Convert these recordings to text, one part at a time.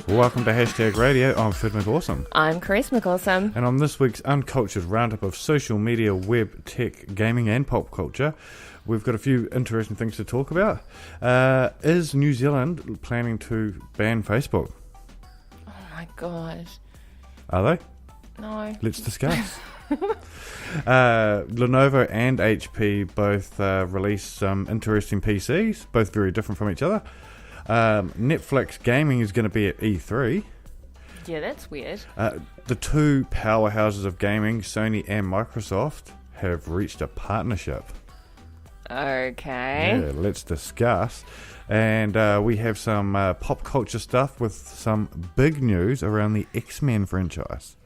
Welcome to Hashtag Radio. I'm Fid McAwesome. I'm Chris McAwesome. And on this week's Uncultured Roundup of social media, web, tech, gaming and pop culture, we've got a few interesting things to talk about. Is New Zealand planning to ban Facebook? Oh my god. Are they? No. Let's discuss. Lenovo and HP both released some interesting PCs, both very different from each other. Netflix gaming is going to be at E3. Yeah, that's weird. The two powerhouses of gaming, Sony and Microsoft, have reached a partnership. Okay. Yeah, let's discuss. And we have some pop culture stuff with some big news around the X-Men franchise.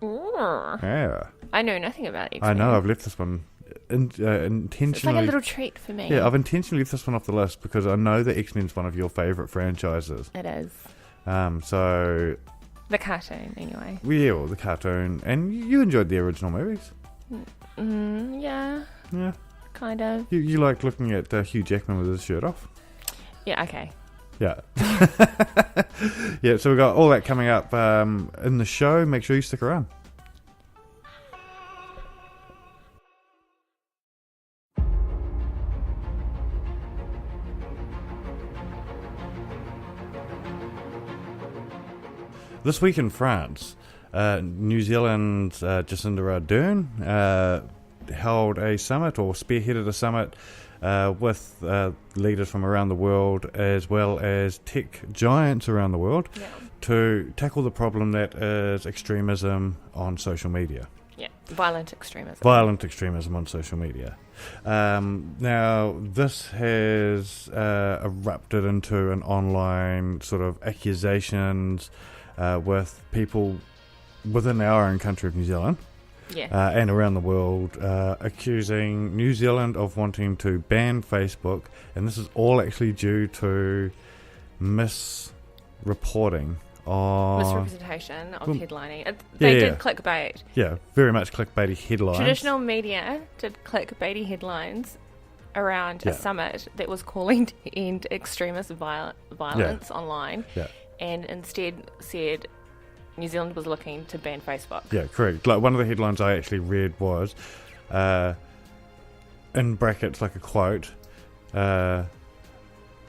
Ooh. Yeah. I know nothing about X-Men. I know, I've left this one intentionally. It's like a little treat for me. Yeah, I've intentionally left this one off the list because I know that X-Men's one of your favourite franchises. It is. So... The cartoon, anyway. Yeah, well, the cartoon. And you enjoyed the original movies? Yeah. Yeah. Kind of. You like looking at Hugh Jackman with his shirt off? Yeah, okay. Yeah. Yeah, so we've got all that coming up in the show. Make sure you stick around. This week in France, New Zealand's Jacinda Ardern held a summit, or spearheaded a summit, with leaders from around the world as well as tech giants around the world, to tackle the problem that is extremism on social media. Yeah, violent extremism. Violent extremism on social media. Now, this has erupted into an online sort of accusations with people within our own country of New Zealand. Yeah. And around the world, accusing New Zealand of wanting to ban Facebook, and this is all actually due to misreporting on... Misrepresentation of headlining. They did clickbait. Yeah, very much clickbaity headlines. Traditional media did clickbaity headlines around a summit that was calling to end extremist violence online, and instead said... New Zealand was looking to ban Facebook. Yeah, correct. Like, one of the headlines I actually read was, in brackets, like a quote, I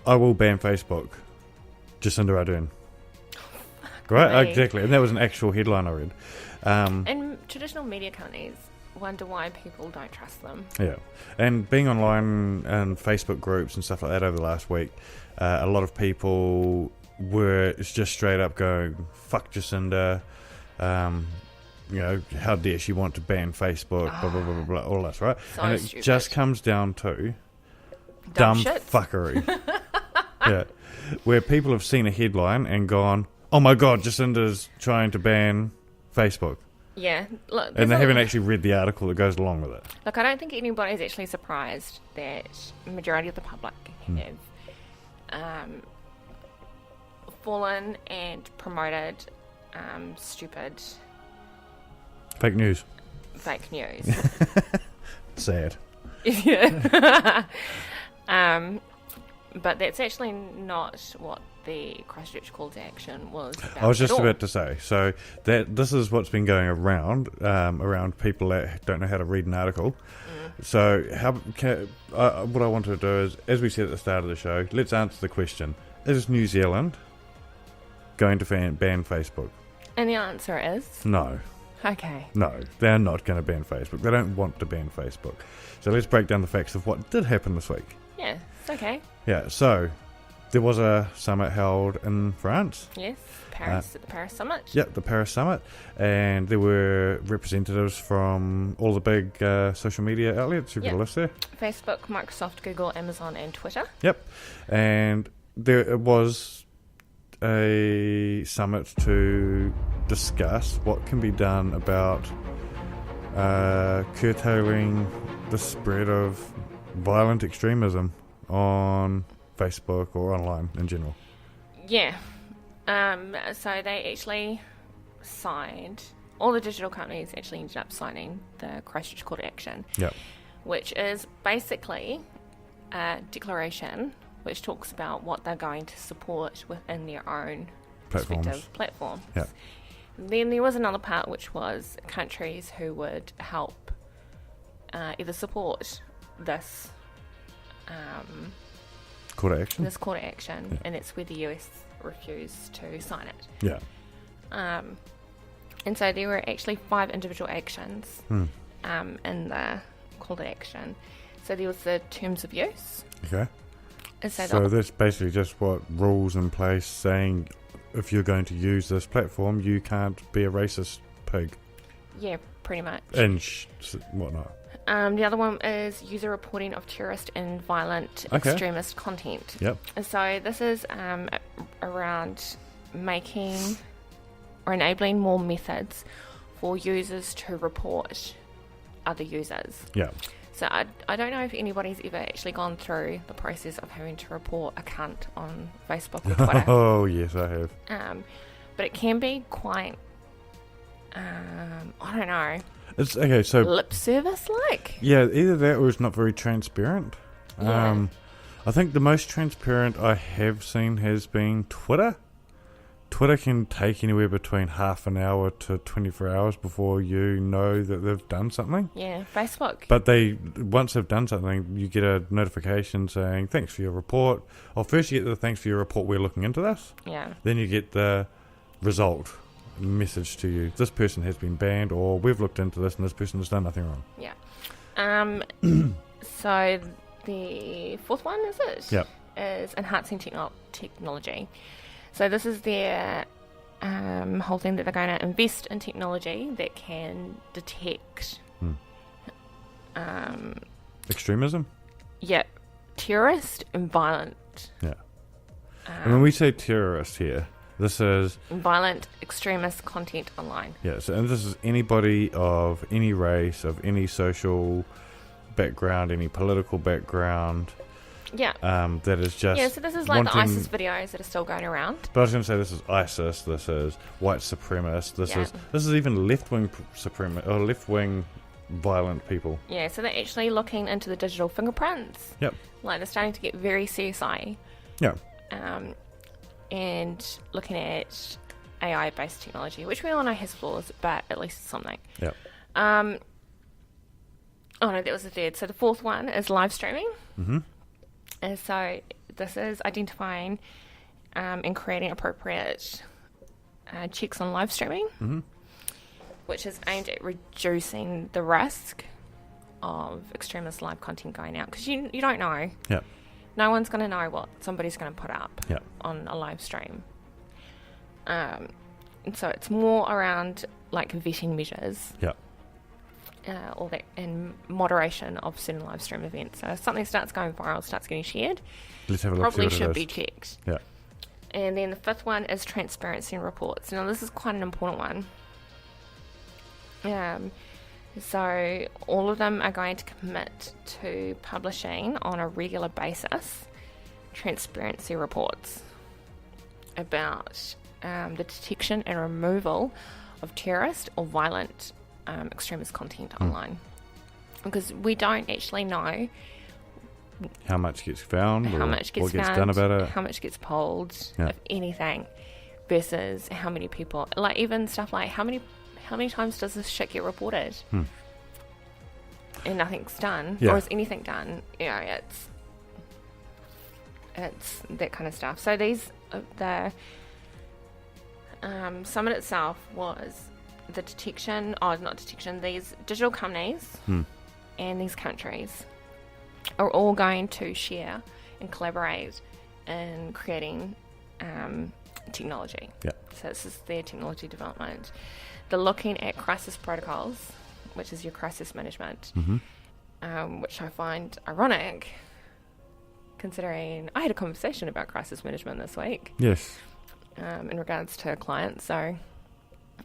will ban Facebook, Jacinda Ardern. Right? Exactly. And that was an actual headline I read. And traditional media companies wonder why people don't trust them. Yeah. And being online and Facebook groups and stuff like that over the last week, a lot of people... it's just straight up going, fuck Jacinda, how dare she want to ban Facebook, blah, blah, blah, blah, blah, all that, right? So and it stupid. Just comes down to dumb fuckery. Yeah. Where people have seen a headline and gone, oh my god, Jacinda's trying to ban Facebook. Yeah. Look, and they haven't actually read the article that goes along with it. Look, I don't think anybody's actually surprised that the majority of the public have... fallen and promoted stupid fake news. Sad. Yeah. But that's actually not what the Christchurch call to action was about. I was just about to say, so that this is what's been going around people that don't know how to read an article. So what I want to do is, as we said at the start of the show, let's answer the question: is New Zealand going to ban Facebook? And the answer is... No. Okay. No, they're not going to ban Facebook. They don't want to ban Facebook. So let's break down the facts of what did happen this week. Yeah, it's okay. Yeah, so there was a summit held in France. Yes, Paris, at the Paris Summit. Yep, the Paris Summit. And there were representatives from all the big social media outlets. You've got a list there. Facebook, Microsoft, Google, Amazon and Twitter. Yep. And there was a summit to discuss what can be done about curtailing the spread of violent extremism on Facebook or online in general. Yeah. So they actually signed, all the digital companies actually ended up signing the Christchurch Call to Action, which is basically a declaration which talks about what they're going to support within their own respective platforms. Yeah. Then there was another part which was countries who would help either support this call to action. Yeah. And that's where the US refused to sign it. Yeah. And so there were actually 5 individual actions in the call to action. So there was the terms of use. Okay. So that's basically just what rules in place saying if you're going to use this platform, you can't be a racist pig. Yeah, pretty much. And whatnot. The other one is user reporting of terrorist and violent extremist content. Yep. So this is around making or enabling more methods for users to report other users. Yeah. So I don't know if anybody's ever actually gone through the process of having to report a cunt on Facebook or Twitter. Oh, yes, I have. But it can be quite, I don't know. It's okay, so lip service like? Yeah, either that or it's not very transparent. Yeah. I think the most transparent I have seen has been Twitter. Twitter can take anywhere between half an hour to 24 hours before you know that they've done something. Yeah, Facebook. But once they've done something, you get a notification saying, thanks for your report. Or first you get the thanks for your report, we're looking into this. Yeah. Then you get the result message to you. This person has been banned, or we've looked into this and this person has done nothing wrong. Yeah. So the fourth one, is it? Yep. Is enhancing technology. So this is their whole thing that they're going to invest in technology that can detect extremism? Yeah, terrorist and violent. Yeah. And when we say terrorist here, this is violent extremist content online. Yes, and this is anybody of any race, of any social background, any political background. Yeah. That is just... Yeah, so this is like the ISIS videos that are still going around. But I was going to say this is ISIS, this is white supremacists, this is even left-wing or left-wing violent people. Yeah, so they're actually looking into the digital fingerprints. Yep. Like they're starting to get very CSI. Yeah. And looking at AI-based technology, which we all know has flaws, but at least it's something. Yep. Oh no, that was the third. So the fourth one is live streaming. Mm-hmm. And so this is identifying and creating appropriate checks on live streaming, which is aimed at reducing the risk of extremist live content going out. Because you don't know. Yeah. No one's going to know what somebody's going to put up Yep. on a live stream. And so it's more around like vetting measures. Yeah. All that, and moderation of certain live stream events. So if something starts going viral, starts getting shared, Let's have a look, probably see what should be checked. Yeah. And then the fifth one is transparency in reports. Now this is quite an important one. So all of them are going to commit to publishing on a regular basis transparency reports about the detection and removal of terrorist or violent extremist content online, because we don't actually know how much gets found, how much gets what gets found, done about it, how much gets polled, if anything, versus how many people, like even stuff like how many times does this shit get reported and nothing's done, or is anything done? You know, it's that kind of stuff. So these the summit itself was the detection, these digital companies and these countries are all going to share and collaborate in creating technology. Yeah. So this is their technology development. They're looking at crisis protocols, which is your crisis management, which I find ironic, considering I had a conversation about crisis management this week. Yes. In regards to clients, so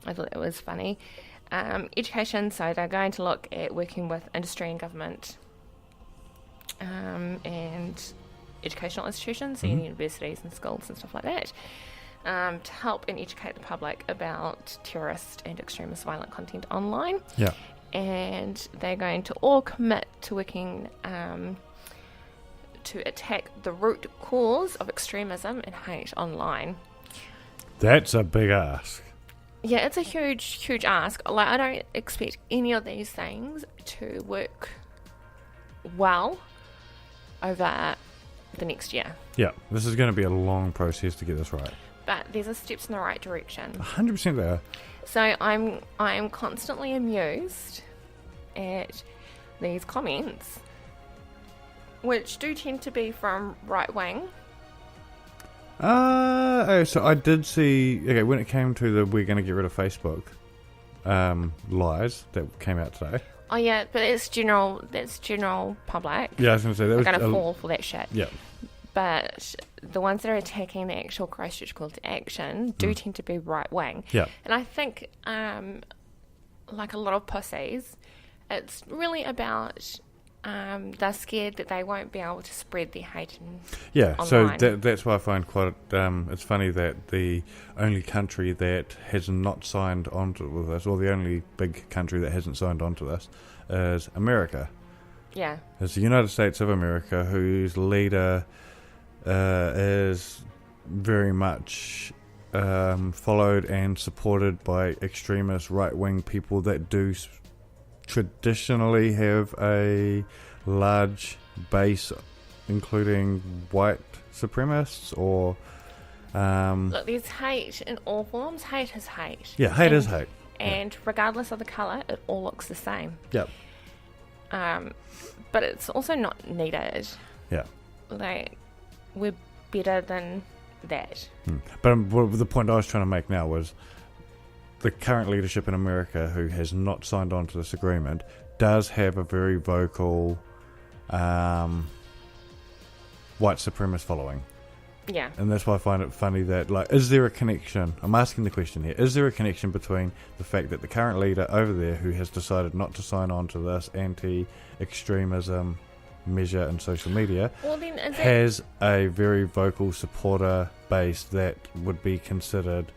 I thought it was funny. Education, so they're going to look at working with industry and government and educational institutions, so universities and schools and stuff like that, to help and educate the public about terrorist and extremist violent content online. Yeah. And they're going to all commit to working to attack the root cause of extremism and hate online. That's a big ask. Yeah, it's a huge ask. Like, I don't expect any of these things to work well over the next year. Yeah, this is going to be a long process to get this right. But there's a steps in the right direction. 100% they are. So I'm constantly amused at these comments, which do tend to be from right wing. So I did see. Okay, when it came to the we're going to get rid of Facebook lies that came out today. Oh yeah, but it's general. That's general public. Yeah, I was going to say that was going to fall for that shit. Yeah. But the ones that are attacking the actual Christchurch call to action do tend to be right wing. Yeah. And I think, like a lot of pussies, it's really about they're scared that they won't be able to spread their hate online. So that's why I find quite it's funny that the only country that has not signed on to this, or the only big country that hasn't signed on to this, is America. Yeah. It's the United States of America, whose leader is very much followed and supported by extremist right-wing people that do traditionally have a large base, including white supremacists or... Look, there's hate in all forms. Hate is hate. Yeah, hate is hate. And regardless of the colour, it all looks the same. Yep. But it's also not needed. Yeah. Like, we're better than that. But the point I was trying to make now was the current leadership in America, who has not signed on to this agreement, does have a very vocal white supremacist following. Yeah. And that's why I find it funny that, like, is there a connection? I'm asking the question here. Is there a connection between the fact that the current leader over there, who has decided not to sign on to this anti-extremism measure in social media, has a very vocal supporter base that would be considered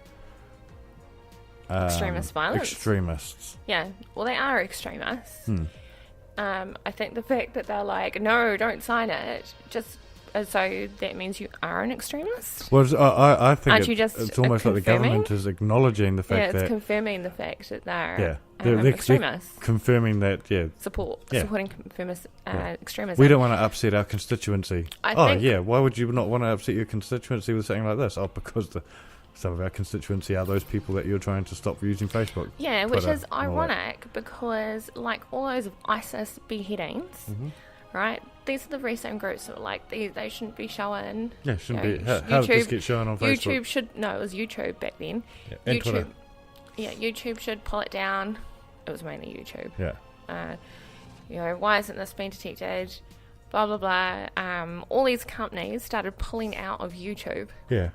extremist violence? Extremists. Yeah. Well, they are extremists. I think the fact that they're like, no, don't sign it, just... So that means you are an extremist? Well, I think it's almost like the government is acknowledging the fact that... Yeah, it's confirming the fact that they're They're extremists. confirming that, Supporting extremism. We don't want to upset our constituency. I think, why would you not want to upset your constituency with something like this? Oh, because some of our constituency are those people that you're trying to stop using Facebook. Yeah, which is ironic because, like, all those ISIS beheadings... Right, these are the very same groups that were like they shouldn't be showing. Yeah, shouldn't be. How did this get shown on Facebook? YouTube should it was YouTube back then. Yeah, and YouTube, Twitter. Yeah, YouTube should pull it down. It was mainly YouTube. Yeah. Why isn't this being detected? Blah blah blah. All these companies started pulling out of YouTube. Yeah.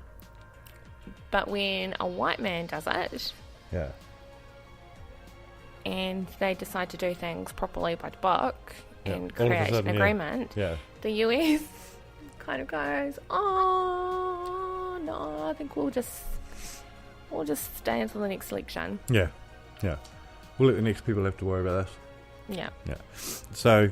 But when a white man does it. Yeah. And they decide to do things properly by the book. And create sudden, an agreement, yeah. The US kind of goes, oh no, I think we'll just stay until the next election. Yeah. We'll let the next people have to worry about this. Yeah. So,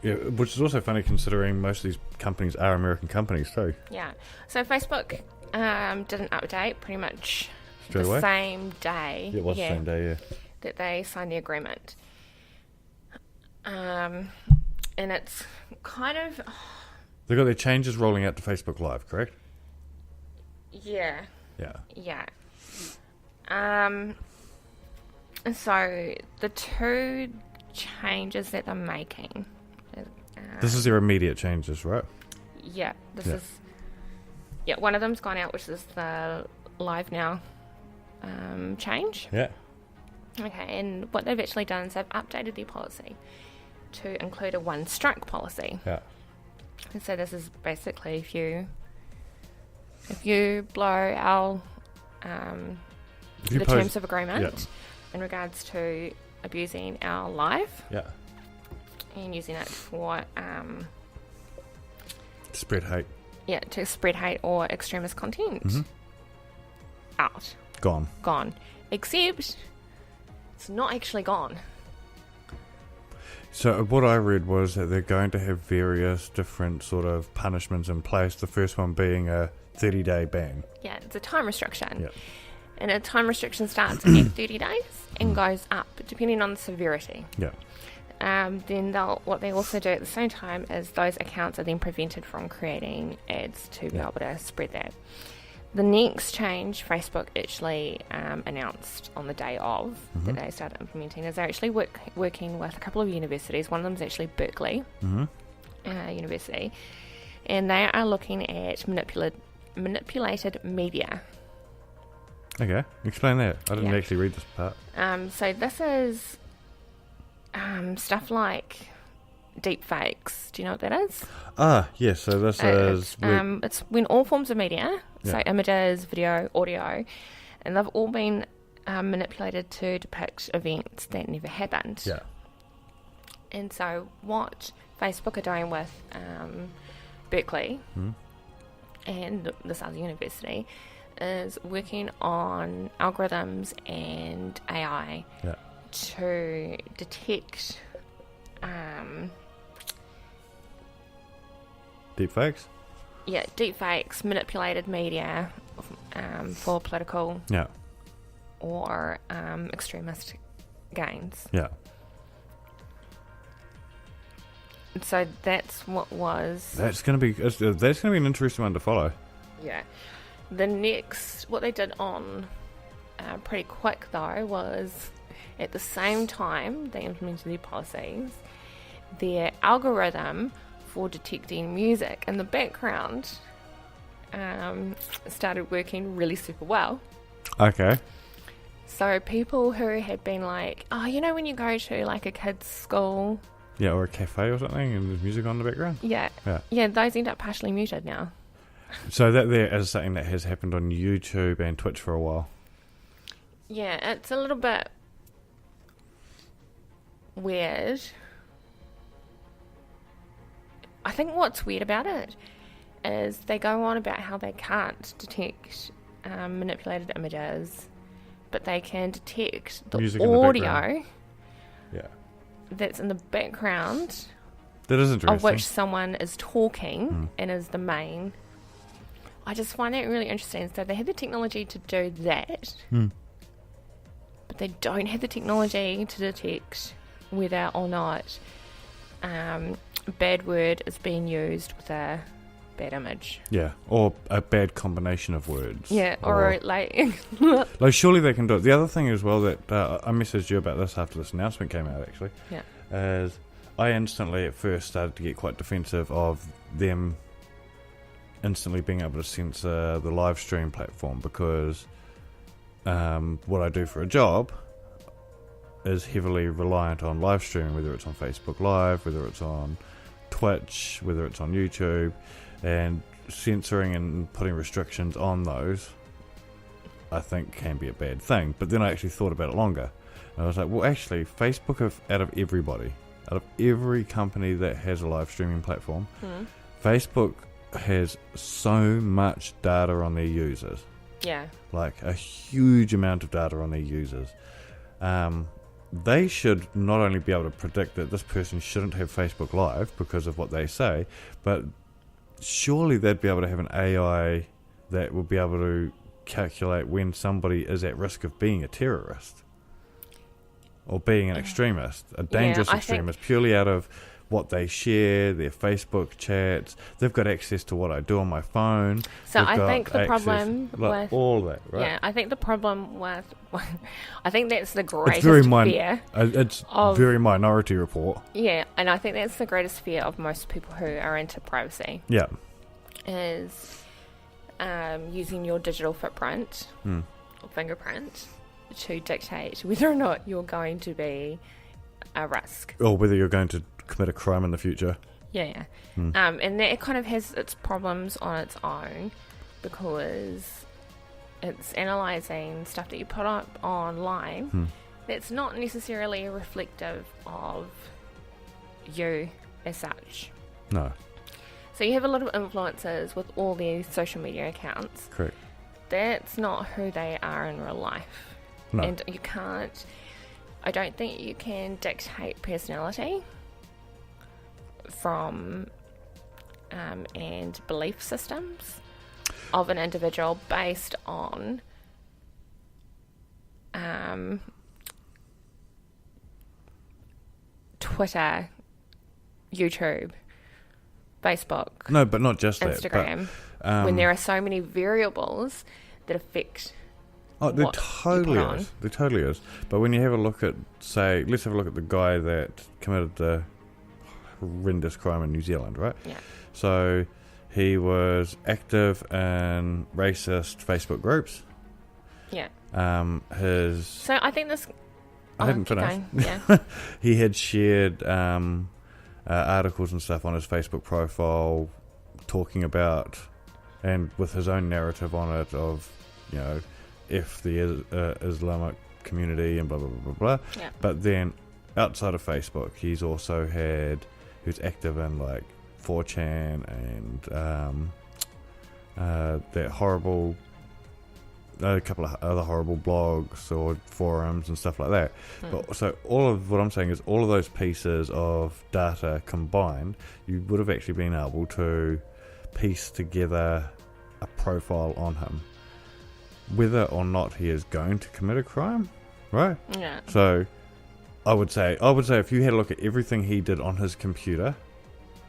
which is also funny considering most of these companies are American companies too. Yeah. So Facebook did an update pretty much Straight away? Same day. Yeah, it was the same day. Yeah. That they signed the agreement. And it's kind of... They've got their changes rolling out to Facebook Live, correct? Yeah. Yeah. So the two changes that they're making... this is their immediate changes, right? Yeah. One of them's gone out, which is the Live Now change. Yeah. Okay, and what they've actually done is they've updated their policy to include a one-strike policy. Yeah. And so this is basically if you blow our terms of agreement in regards to abusing our live and using it for spread hate. Yeah, to spread hate or extremist content. Out. Gone. Except it's not actually gone. So what I read was that they're going to have various different sort of punishments in place. The first one being a 30-day ban. Yeah, it's a time restriction. Yep. And a time restriction starts at 30 days and goes up depending on the severity. Yeah. Then what they also do at the same time is those accounts are then prevented from creating ads to be able to spread that. The next change Facebook actually announced on the day of that they started implementing is they're actually working with a couple of universities. One of them is actually Berkeley University, and they are looking at manipulated media. Okay, explain that. I didn't actually read this part. So this is stuff like deep fakes. Do you know what that is? Yes. So this is... it's when all forms of media, so images, video, audio, and they've all been manipulated to depict events that never happened. Yeah. And so what Facebook are doing with Berkeley and this other university is working on algorithms and AI to detect deepfakes? Yeah, deepfakes, manipulated media for political or extremist gains. Yeah. So that's what was... That's going to be an interesting one to follow. Yeah. The next, what they did on pretty quick though was at the same time they implemented their policies, their algorithm for detecting music in the background started working really super well. Okay. So people who had been like, oh, you know when you go to like a kid's school... Yeah, or a cafe or something and there's music on in the background? Yeah, those end up partially muted now. So that there is something that has happened on YouTube and Twitch for a while. Yeah, it's a little bit weird. I think what's weird about it is they go on about how they can't detect manipulated images, but they can detect the music audio Yeah. that's in the background That is interesting. of which someone is talking and is the main. I just find it really interesting. So they have the technology to do that, but they don't have the technology to detect whether or not a bad word is being used with a bad image. Yeah, or a bad combination of words. Yeah, or like... like, surely they can do it. The other thing as well that I messaged you about this after this announcement came out, actually, is I instantly at first started to get quite defensive of them instantly being able to censor the live stream platform because what I do for a job is heavily reliant on live streaming, whether it's on Facebook Live, whether it's on Twitch, whether it's on YouTube, and censoring and putting restrictions on those I think can be a bad thing. But then I actually thought about it longer and I was like, well, actually Facebook out of every company that has a live streaming platform, Facebook has so much data on their users. Yeah. Like a huge amount of data on their users. They should not only be able to predict that this person shouldn't have Facebook Live because of what they say, but surely they'd be able to have an AI that will be able to calculate when somebody is at risk of being a terrorist or being an extremist, a dangerous extremist, purely out of what they share, their Facebook chats. They've got access to what I do on my phone. So I think the problem with all that, right? Yeah, I think the problem with I think that's the greatest fear. It's very Minority Report. Yeah, and I think that's the greatest fear of most people who are into privacy. Yeah, is using your digital footprint or fingerprint to dictate whether or not you're going to be a risk, or whether you're going to commit a crime in the future. Yeah. And that kind of has its problems on its own because it's analysing stuff that you put up online that's not necessarily reflective of you as such. No. So you have a lot of influencers with all their social media accounts. Correct. That's not who they are in real life. No. And you can't... I don't think you can dictate personality from and belief systems. of an individual based on Twitter, YouTube, Facebook. No, but not just Instagram. That. But, when there are so many variables that affect. Oh, there totally is. There totally is. But when you have a look at, say, let's have a look at the guy that committed the horrendous crime in New Zealand, right? Yeah. So he was active in racist Facebook groups. Yeah. So I think this. I hadn't finished. Yeah. He had shared articles and stuff on his Facebook profile, talking about, and with his own narrative on it of, you know, if the Islamic community and blah blah blah blah blah. Yeah. But then outside of Facebook, he was active in like 4chan and that horrible. A couple of other horrible blogs or forums and stuff like that. But so all of what I'm saying is all of those pieces of data combined, you would have actually been able to piece together a profile on him, whether or not he is going to commit a crime, right? Yeah. So I would say if you had a look at everything he did on his computer,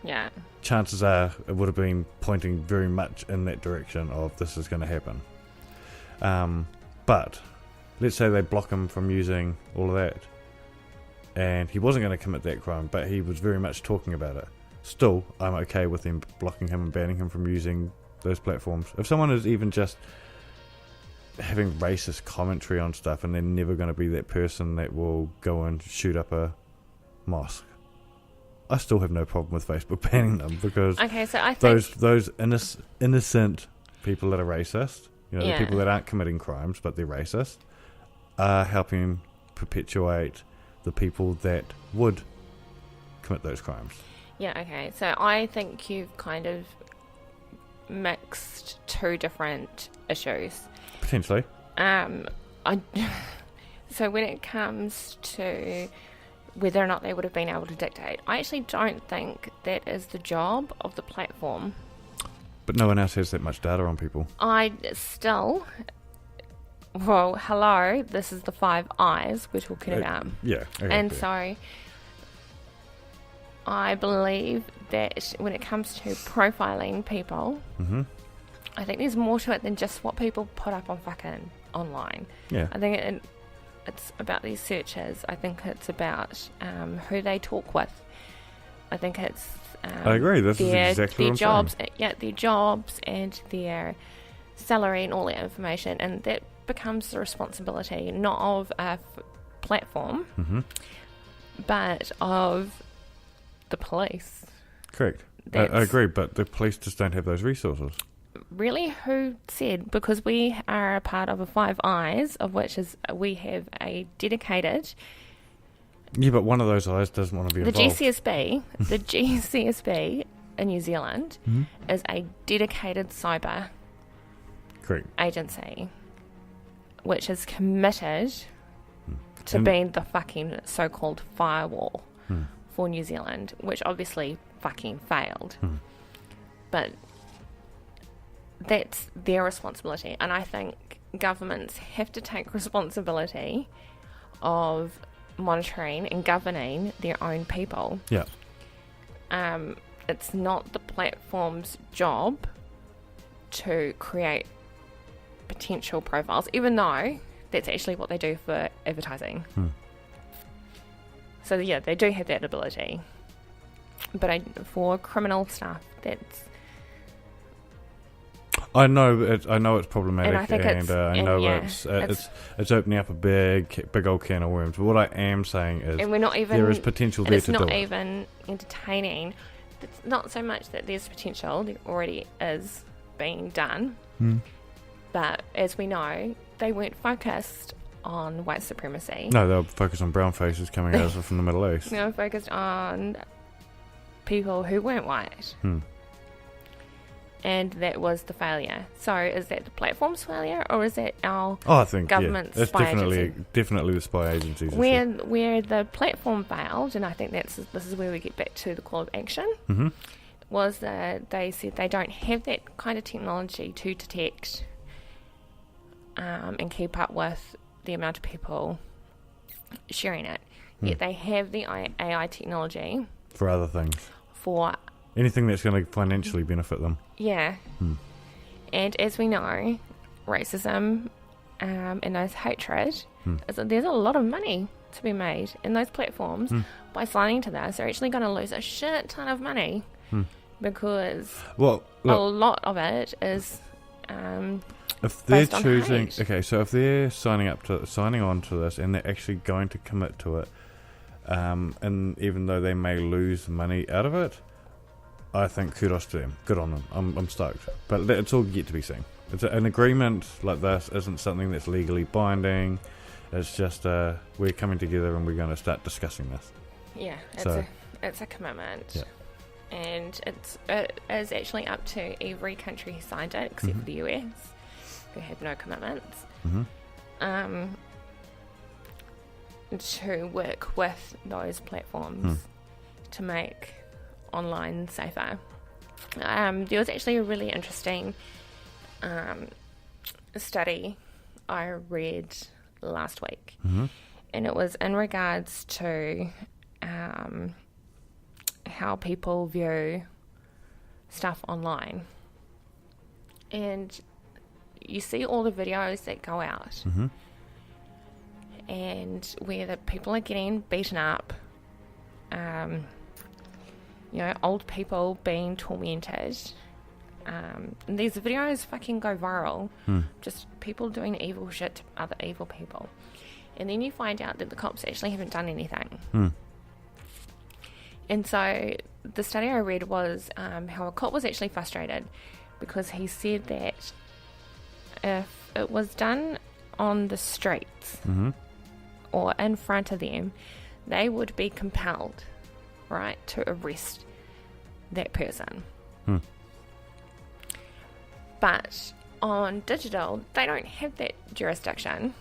yeah, chances are it would have been pointing very much in that direction of this is going to happen. But let's say they block him from using all of that, and he wasn't going to commit that crime, but he was very much talking about it. Still, I'm okay with them blocking him and banning him from using those platforms. If someone is even just having racist commentary on stuff, and they're never going to be that person that will go and shoot up a mosque, I still have no problem with Facebook banning them, because so I think those innocent people that are racist, you know, yeah. the people that aren't committing crimes but they're racist, are helping perpetuate the people that would commit those crimes. Yeah, okay. So I think you've kind of mixed two different issues. Potentially. So when it comes to whether or not they would have been able to dictate, I actually don't think that is the job of the platform. But no one else has that much data on people. Well, hello, this is the 5 eyes we're talking about. Yeah. Okay, and so I believe that when it comes to profiling people, I think there's more to it than just what people put up on fucking online. Yeah. I think it's about these searches. I think it's about who they talk with. I think it's I agree. This is exactly their what jobs. I'm saying. Yeah, their jobs and their salary and all that information, and that becomes the responsibility not of a platform, but of the police. Correct. I agree, but the police just don't have those resources. Really? Who said? Because we are a part of a 5 eyes, of which is we have a dedicated. Yeah, but one of those eyes doesn't want to be involved. The GCSB in New Zealand is a dedicated cyber agency, which is committed to being the fucking so-called firewall for New Zealand, which obviously fucking failed. But that's their responsibility, and I think governments have to take responsibility of monitoring and governing their own people. Yeah. It's not the platform's job to create potential profiles, even though that's actually what they do for advertising. So yeah, they do have that ability, but for criminal stuff, that's. I know it's problematic, and I think it's opening up a big old can of worms. But what I am saying is, and we're not even, there is potential there to do it. It's not even entertaining. It's not so much that there's potential; there already is being done. But as we know, they weren't focused on white supremacy. No, they were focused on brown faces coming out from the Middle East. They were focused on people who weren't white. And that was the failure. So is that the platform's failure, or is that our government's spy agency? It's definitely the spy agencies. Where the platform failed, and I think this is where we get back to the call of action, was that they said they don't have that kind of technology to detect and keep up with the amount of people sharing it. Yet they have the AI technology for other things. For anything that's going to financially benefit them. Yeah. And as we know, racism and those hatred, there's a lot of money to be made in those platforms. By signing to this, they're actually going to lose a shit ton of money because a lot of it is if they're based choosing, on okay, so if they're signing on to this and they're actually going to commit to it, and even though they may lose money out of it, I think kudos to them. Good on them. I'm stoked. But it's all yet to be seen. An agreement like this isn't something that's legally binding. It's just we're coming together and we're going to start discussing this. Yeah, it's a commitment. Yeah. And it is actually up to every country who signed it, except for the US, who have no commitments, to work with those platforms to make online safer. There was actually a really interesting study I read last week, and it was in regards to how people view stuff online. And you see all the videos that go out and where the people are getting beaten up, old people being tormented. And these videos fucking go viral. Just people doing evil shit to other evil people. And then you find out that the cops actually haven't done anything. And so the study I read was how a cop was actually frustrated because he said that if it was done on the streets or in front of them, they would be compelled, right, to arrest that person. But on digital, they don't have that jurisdiction.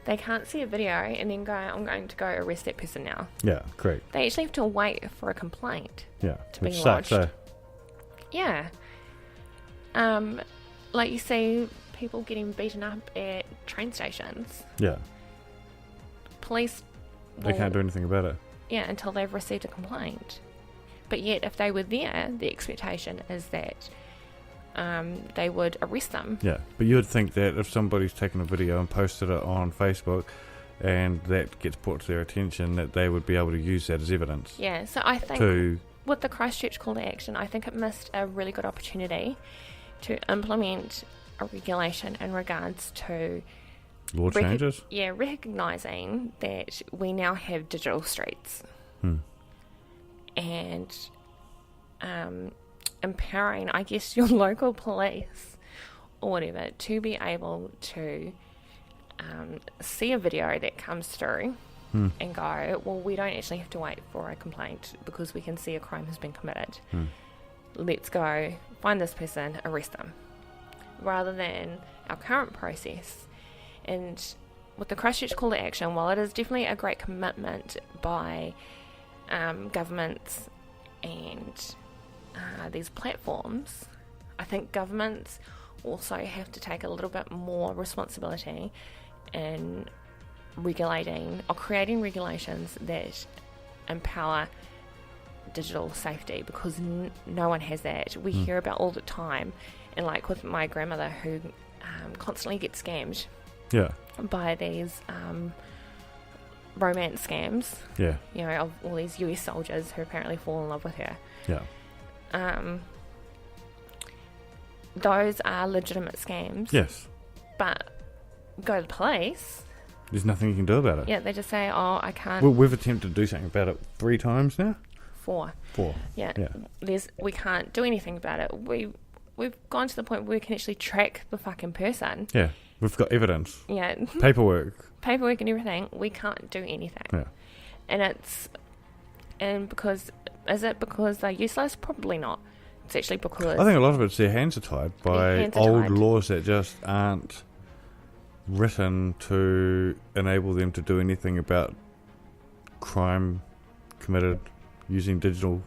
They can't see a video and then go, I'm going to go arrest that person now. Yeah, correct. They actually have to wait for a complaint to be sucks, lodged. Yeah. Like you see people getting beaten up at train stations. Yeah. Police... They can't do anything about it. Yeah, until they've received a complaint. But yet, if they were there, the expectation is that they would arrest them. Yeah, but you would think that if somebody's taken a video and posted it on Facebook and that gets brought to their attention, that they would be able to use that as evidence. Yeah, so I think with the Christchurch call to action, I think it missed a really good opportunity to implement a regulation in regards to law changes? Recognising that we now have digital streets. And empowering, I guess, your local police or whatever to be able to see a video that comes through and go, well, we don't actually have to wait for a complaint because we can see a crime has been committed. Let's go find this person, arrest them, rather than our current process. And with the Christchurch call to action, while it is definitely a great commitment by governments and these platforms, I think governments also have to take a little bit more responsibility in regulating or creating regulations that empower digital safety, because no one has that. We hear about all the time, and like with my grandmother who constantly gets scammed by these romance scams, of all these US soldiers who apparently fall in love with her. Those are legitimate scams. Yes. But go to the police. There's nothing you can do about it. Yeah, they just say, oh, I can't. Well, we've attempted to do something about it 3 times now. 4. Yeah. We can't do anything about it. We've gone to the point where we can actually track the fucking person. Yeah. We've got evidence. Yeah. Paperwork and everything. We can't do anything. Yeah. Is it because they're useless? Probably not. It's actually because I think a lot of it's their hands are tied by old laws that just aren't written to enable them to do anything about crime committed using digital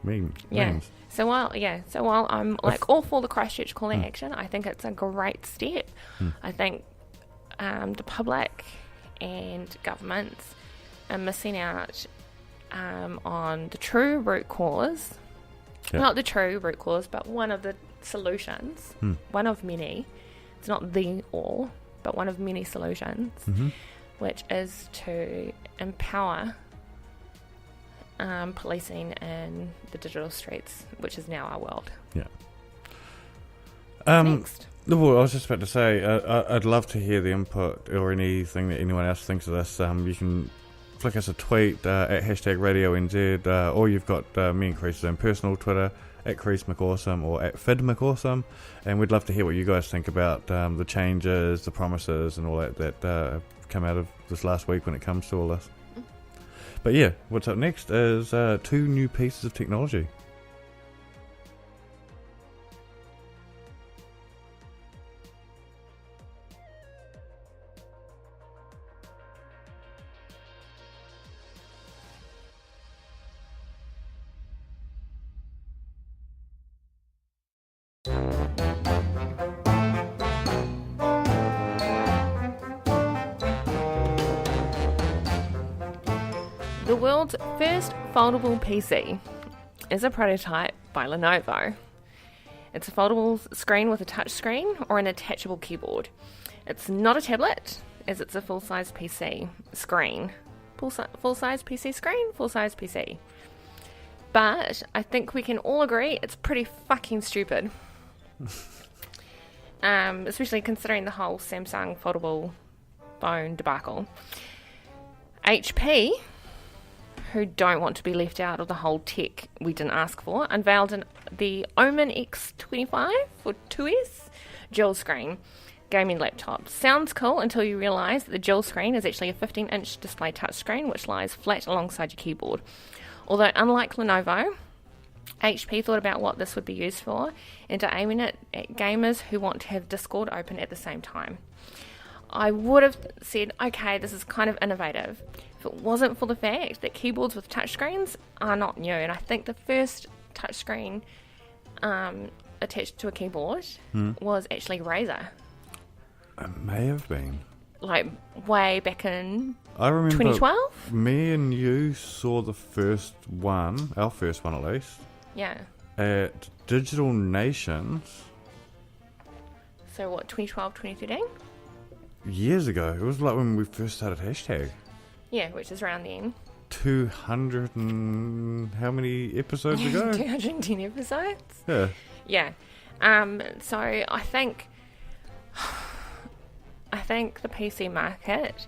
memes. So while I'm like all for the Christchurch call to action, I think it's a great step. I think the public and governments are missing out on the true root cause. Not the true root cause, but one of the solutions. One of many. It's not the all, but one of many solutions, which is to empower policing in the digital streets, which is now our world. Yeah. Next. Well, I was just about to say, I'd love to hear the input or anything that anyone else thinks of this. You can flick us a tweet at #RadioNZ, or you've got me and Crease's own personal Twitter, at Crease McAwesome or at Fid McAwesome, and we'd love to hear what you guys think about the changes, the promises, and all that come out of this last week when it comes to all this. But yeah, what's up next is 2 new pieces of technology. The world's first foldable PC is a prototype by Lenovo. It's a foldable screen with a touch screen or an attachable keyboard. It's not a tablet, as it's a full-size PC screen. Full-size PC screen, full-size PC. But I think we can all agree it's pretty fucking stupid. Especially considering the whole Samsung foldable phone debacle. HP, who don't want to be left out of the whole tech we didn't ask for, unveiled the Omen X25 or 2S dual screen gaming laptop. Sounds cool until you realise that the dual screen is actually a 15-inch display touchscreen which lies flat alongside your keyboard. Although unlike Lenovo, HP thought about what this would be used for and are aiming it at gamers who want to have Discord open at the same time. I would have said, okay, this is kind of innovative, if it wasn't for the fact that keyboards with touchscreens are not new. And I think the first touchscreen attached to a keyboard was actually Razer. It may have been. Like, way back in I remember 2012? Me and you saw the first one, our first one at least. Yeah. At Digital Nations. So what, 2012, 2013? Years ago. It was like when we first started hashtag. Yeah, which is around then. 200 and how many episodes ago? 210 episodes? Yeah. Yeah. So I think the PC market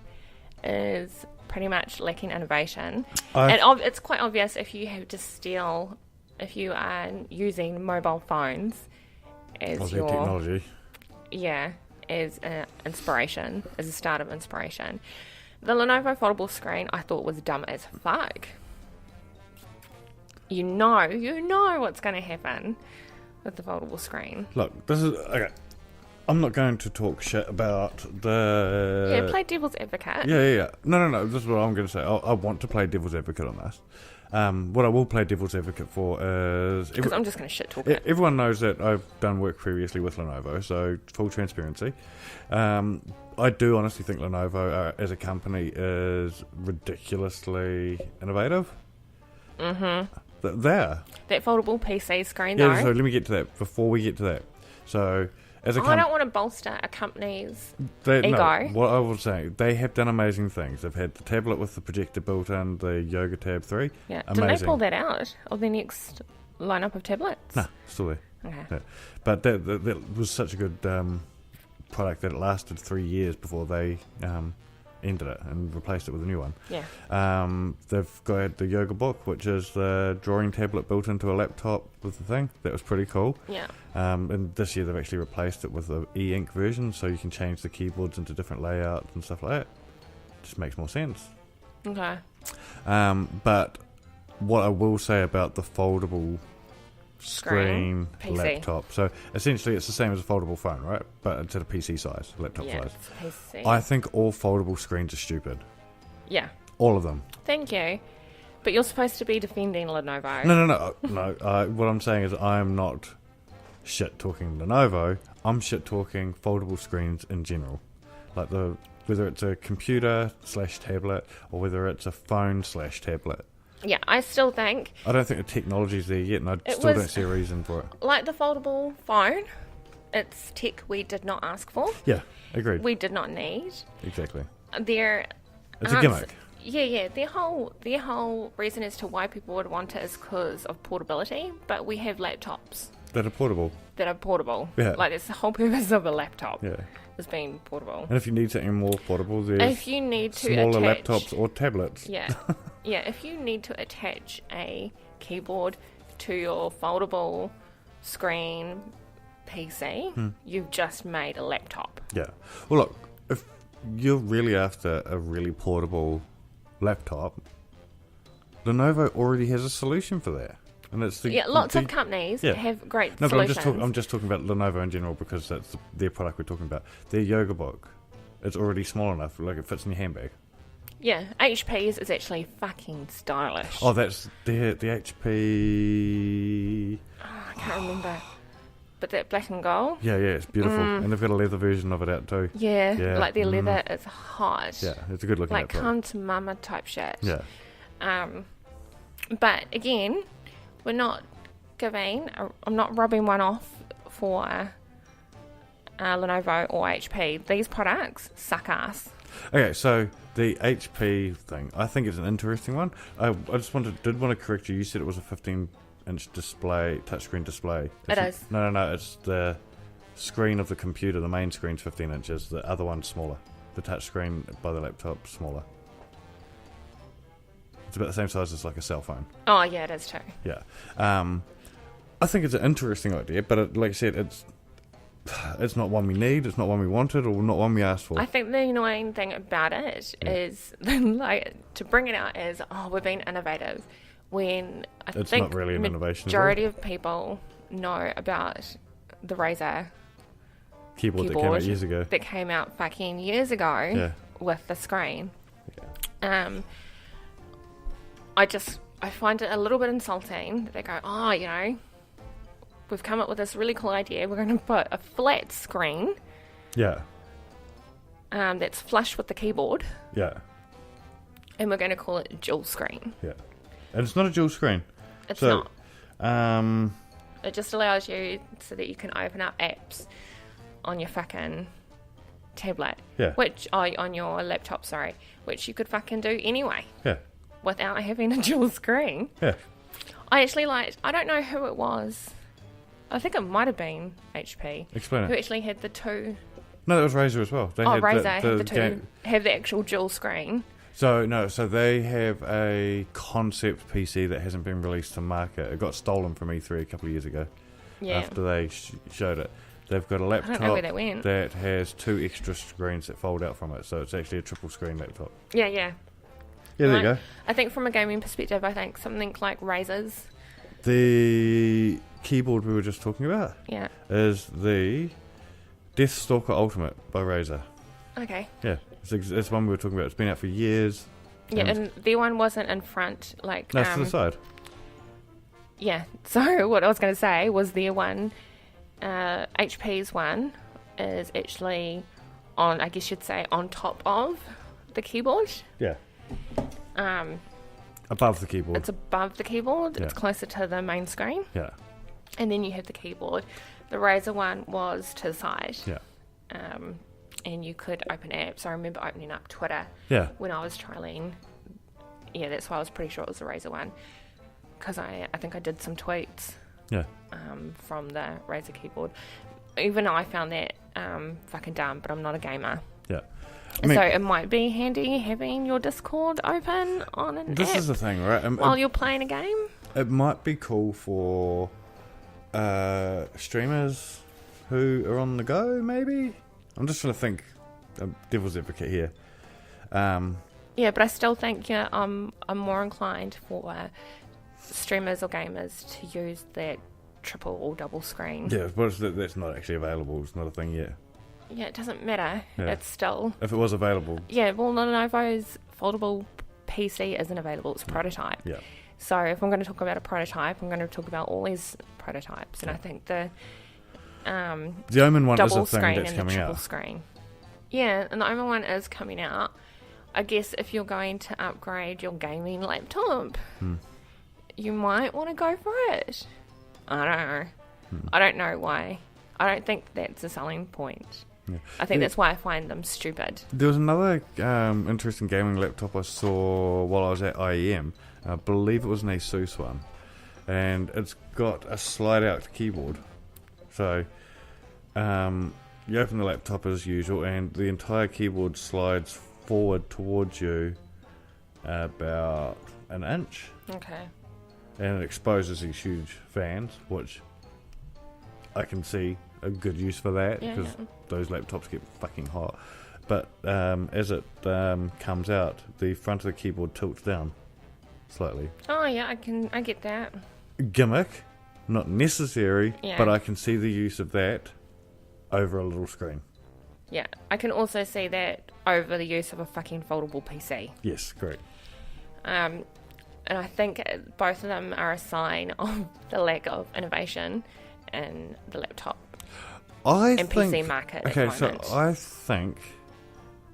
is pretty much lacking innovation. And it's quite obvious if you are using mobile phones as your technology. Yeah, as inspiration, as a start of inspiration. The Lenovo foldable screen I thought was dumb as fuck. You know what's going to happen with the foldable screen. Look, this is okay. I'm not going to talk shit about the... Yeah, play devil's advocate. Yeah. No. This is what I'm going to say. I want to play devil's advocate on this. What I will play devil's advocate for is... Because I'm just going to shit talk it. Everyone knows that I've done work previously with Lenovo, so full transparency. I do honestly think Lenovo as a company is ridiculously innovative. Mm-hmm. There. That foldable PC screen, though. Yeah, so let me get to that. Before we get to that. So... I don't want to bolster a company's ego. No, what I will say, they have done amazing things. They've had the tablet with the projector built in, the Yoga Tab 3. Yeah. Amazing. Didn't they pull that out of their next lineup of tablets? No, still there. Okay. Yeah. But that was such a good product that it lasted 3 years before they ended it and replaced it with a new one. Yeah. They've got the Yoga Book, which is the drawing tablet built into a laptop with the thing. That was pretty cool. Yeah. And this year they've actually replaced it with the e-ink version, so you can change the keyboards into different layouts and stuff like that. Just makes more sense. Okay. But what I will say about the foldable screen laptop, so essentially it's the same as a foldable phone, right? But instead of PC size, laptop size. It's PC. I think all foldable screens are stupid. Yeah. All of them. Thank you. But you're supposed to be defending Lenovo. No. What I'm saying is I'm not shit-talking Lenovo. I'm shit-talking foldable screens in general. Like whether it's a computer/tablet or whether it's a phone/tablet. Yeah, I still think... I don't think the technology's there yet, and I still don't see a reason for it. Like the foldable phone, it's tech we did not ask for. Yeah, agreed. We did not need. Exactly. It's a gimmick. Yeah. Their whole reason as to why people would want it is because of portability, but we have laptops. That are portable. Yeah. Like, that's the whole purpose of a laptop. Yeah. Is being portable. And if you need something more portable, there's if you need to smaller attach, laptops or tablets. Yeah. Yeah, if you need to attach a keyboard to your foldable screen PC, you've just made a laptop. Yeah. Well, look, if you're really after a really portable laptop, Lenovo already has a solution for that. And it's lots of companies have great solutions. But I'm just talking about Lenovo in general because that's their product we're talking about. Their yoga book, it's already small enough, like it fits in your handbag. Yeah, HP's is actually fucking stylish. Oh, that's the HP... Oh, I can't remember. But that black and gold? Yeah, it's beautiful. And they've got a leather version of it out too. Yeah. Like their leather is hot. Yeah, it's a good looking like come to mama type shit. Yeah. But again... We're not I'm not rubbing one off for Lenovo or HP. These products suck ass. Okay, so the HP thing, I think it's an interesting one. I just did want to correct you. You said it was a 15-inch display, touchscreen display. It is. No, it's the screen of the computer. The main screen's 15 inches. The other one's smaller. The touchscreen by the laptop's smaller. It's about the same size as like a cell phone. Oh, yeah, it is too. Yeah. I think it's an interesting idea, but like I said, it's not one we need, it's not one we wanted, or not one we asked for. I think the annoying thing about it is, like, to bring it out as, we're being innovative, when it's think not really an innovation. Majority of people know about the Razer keyboard that came out years ago. That came out fucking years ago with the screen. Yeah. I find it a little bit insulting that they go, we've come up with this really cool idea. We're going to put a flat screen. Yeah. That's flush with the keyboard. Yeah. And we're going to call it dual screen. Yeah. And it's not a dual screen. It's not. It just allows you so that you can open up apps on your fucking tablet. Yeah. On your laptop, which you could fucking do anyway. Yeah. Without having a dual screen. Yeah. I don't know who it was. I think it might have been HP. Explain it. Who actually had the two. No, that was Razer as well. Razer had the two. Have the actual dual screen. So they have a concept PC that hasn't been released to market. It got stolen from E3 a couple of years ago. Yeah. After they showed it. They've got a laptop I don't know where that went. That has two extra screens that fold out from it. So it's actually a triple screen laptop. Yeah. Yeah, there you go. I think from a gaming perspective, something like Razer's. The keyboard we were just talking about is the Deathstalker Ultimate by Razer. Okay. Yeah, it's one we were talking about. It's been out for years. Yeah, and their one wasn't in front. No, it's to the side. Yeah, so what I was going to say was their one, HP's one, is actually on, I guess you'd say, on top of the keyboard. Yeah. Above the keyboard. It's above the keyboard. Yeah. It's closer to the main screen. Yeah. And then you have the keyboard. The Razer one was to the side. Yeah. And you could open apps. I remember opening up Twitter. Yeah. When I was trialing. Yeah, that's why I was pretty sure it was the Razer one. Because I think I did some tweets. Yeah. From the Razer keyboard. Even I found that fucking dumb, but I'm not a gamer. Yeah. So it might be handy having your Discord open on an app. This is the thing, right? While you're playing a game. It might be cool for streamers who are on the go, maybe? I'm just trying to think. Devil's advocate here. Yeah, but I still think I'm more inclined for streamers or gamers to use that triple or double screen. Yeah, but that's not actually available. It's not a thing yet. Yeah, it doesn't matter. Yeah. It's still... If it was available. Yeah, well, Lenovo's foldable PC isn't available. It's a prototype. Yeah. So if I'm going to talk about a prototype, I'm going to talk about all these prototypes. And I think the Omen one is a thing that's coming out. Screen. Yeah, and the Omen one is coming out. I guess if you're going to upgrade your gaming laptop, you might want to go for it. I don't know. I don't know why. I don't think that's a selling point. Yeah. I think that's why I find them stupid. There was another interesting gaming laptop I saw while I was at IEM. I believe it was an Asus one. And it's got a slide-out keyboard. So you open the laptop as usual, and the entire keyboard slides forward towards you about an inch. Okay. And it exposes these huge fans, which I can see a good use for that, because those laptops get fucking hot. But as it comes out, the front of the keyboard tilts down slightly. Oh yeah, I get that. Gimmick, not necessary, but I can see the use of that over a little screen. Yeah, I can also see that over the use of a fucking foldable PC. Yes, correct. And I think both of them are a sign of the lack of innovation in the laptop and PC market. Okay, so I think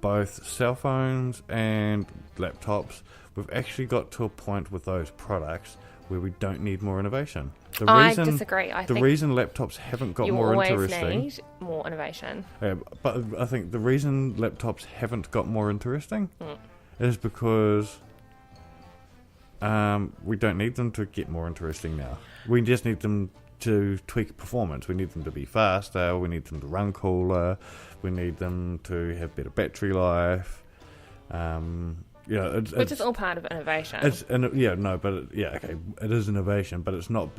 both cell phones and laptops, we've actually got to a point with those products where we don't need more innovation. I disagree. The reason laptops haven't got more interesting... You always need more innovation. Yeah, but I think the reason laptops haven't got more interesting is because we don't need them to get more interesting now. We just need them to tweak performance. We need them to be faster. We need them to run cooler. We need them to have better battery life. Which is all part of innovation. It is innovation, but it's not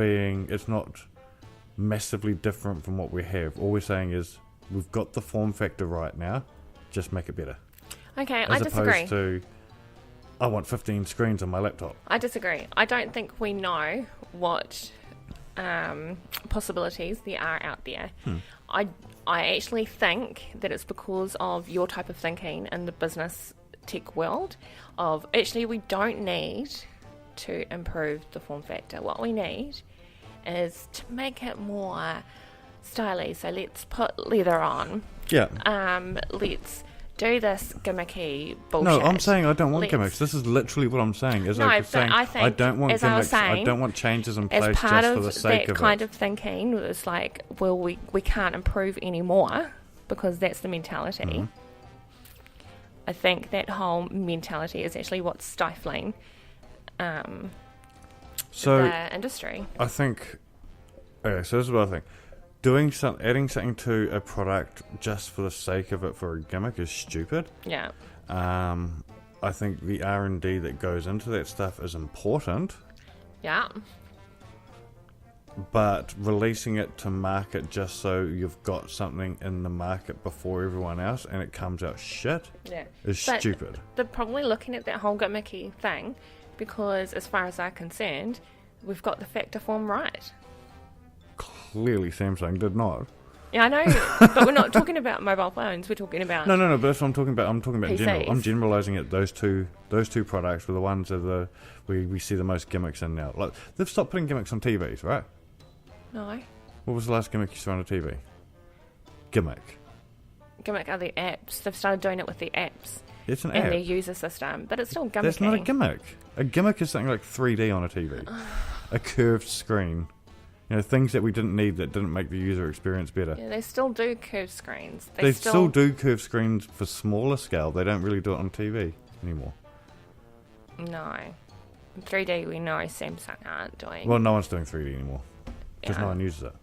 massively different from what we have. All we're saying is we've got the form factor right now, just make it better. Okay, I disagree. As opposed to, I want 15 screens on my laptop. I disagree. I don't think we know what possibilities there are out there. I actually think that it's because of your type of thinking in the business tech world of actually we don't need to improve the form factor. What we need is to make it more stylish. So let's put leather on. Yeah. Let's do this gimmicky bullshit. No, I'm saying I don't want gimmicks. This is literally what I'm saying. I don't want gimmicks. I don't want changes in place just for the sake of it. As part of that kind of thinking, it's like, well, we can't improve anymore because that's the mentality. Mm-hmm. I think that whole mentality is actually what's stifling the industry. I think... Okay, so this is what I think. Adding something to a product just for the sake of it for a gimmick is stupid. Yeah. I think the R&D that goes into that stuff is important. Yeah. But releasing it to market just so you've got something in the market before everyone else and it comes out shit is stupid. They're probably looking at that whole gimmicky thing because, as far as I'm concerned, we've got the factor form right. Clearly Samsung did not. Yeah, I know, but we're not talking about mobile phones. We're talking about no. But that's what I'm talking about. I'm talking about in PCs. general. I'm generalising it. Those two products were the ones that we see the most gimmicks in now. Like they've stopped putting gimmicks on TVs, right? No. What was the last gimmick you saw on a TV? Gimmick are the apps. They've started doing it with the apps. It's an app. And their user system, but it's still gimmicky. That's not a gimmick. A gimmick is something like 3D on a TV. A curved screen. You know, things that we didn't need that didn't make the user experience better. Yeah, they still do curved screens. They still do curved screens for smaller scale. They don't really do it on TV anymore. No. In 3D, we know Samsung aren't doing. Well, no one's doing 3D anymore. Because no one uses it.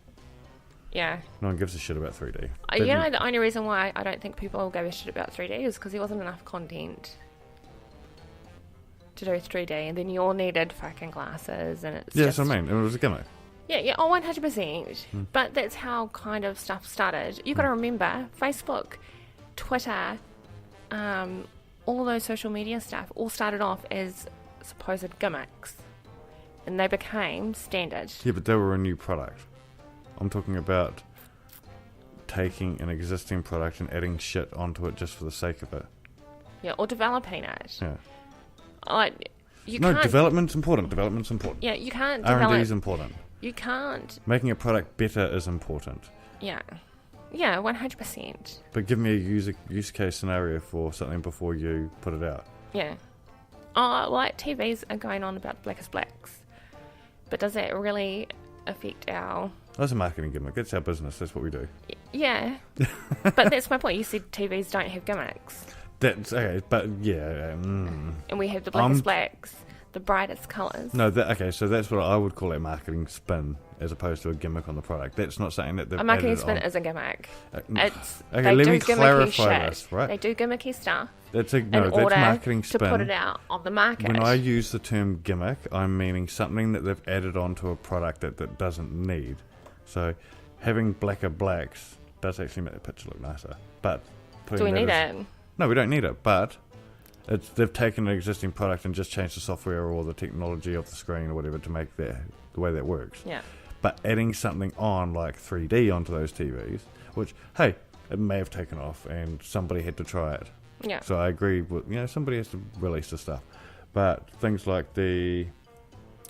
Yeah. No one gives a shit about 3D. The only reason why I don't think people give a shit about 3D is because there wasn't enough content to do 3D. And then you all needed fucking glasses. And it's that's what I mean. It was a gimmick. Yeah, 100%. But that's how kind of stuff started. You've got to remember, Facebook, Twitter, all of those social media stuff all started off as supposed gimmicks. And they became standard. Yeah, but they were a new product. I'm talking about taking an existing product and adding shit onto it just for the sake of it. Yeah, or developing it. Yeah. You can't... development's important. Yeah, you can't develop... R&D is important. You can't... Making a product better is important. Yeah. Yeah, 100%. But give me a use case scenario for something before you put it out. Yeah. TVs are going on about blackest blacks. But does that really affect our... That's a marketing gimmick. It's our business. That's what we do. Yeah. But that's my point. You said TVs don't have gimmicks. That's okay, but yeah. And we have the blackest blacks, the brightest colours. No, so that's what I would call a marketing spin as opposed to a gimmick on the product. That's not something that they've A marketing added spin on. is a gimmick. Okay, let me clarify this, right? They do gimmicky stuff. That's order marketing spin. To put it out on the market. When I use the term gimmick, I'm meaning something that they've added onto a product that doesn't need. So having blacker blacks does actually make the picture look nicer. But do we need it? No, we don't need it, but they've taken an existing product and just changed the software or the technology of the screen or whatever to make the way that works. Yeah. But adding something on like 3D onto those TVs, which, hey, it may have taken off and somebody had to try it. Yeah. So I agree with, somebody has to release the stuff. But things like the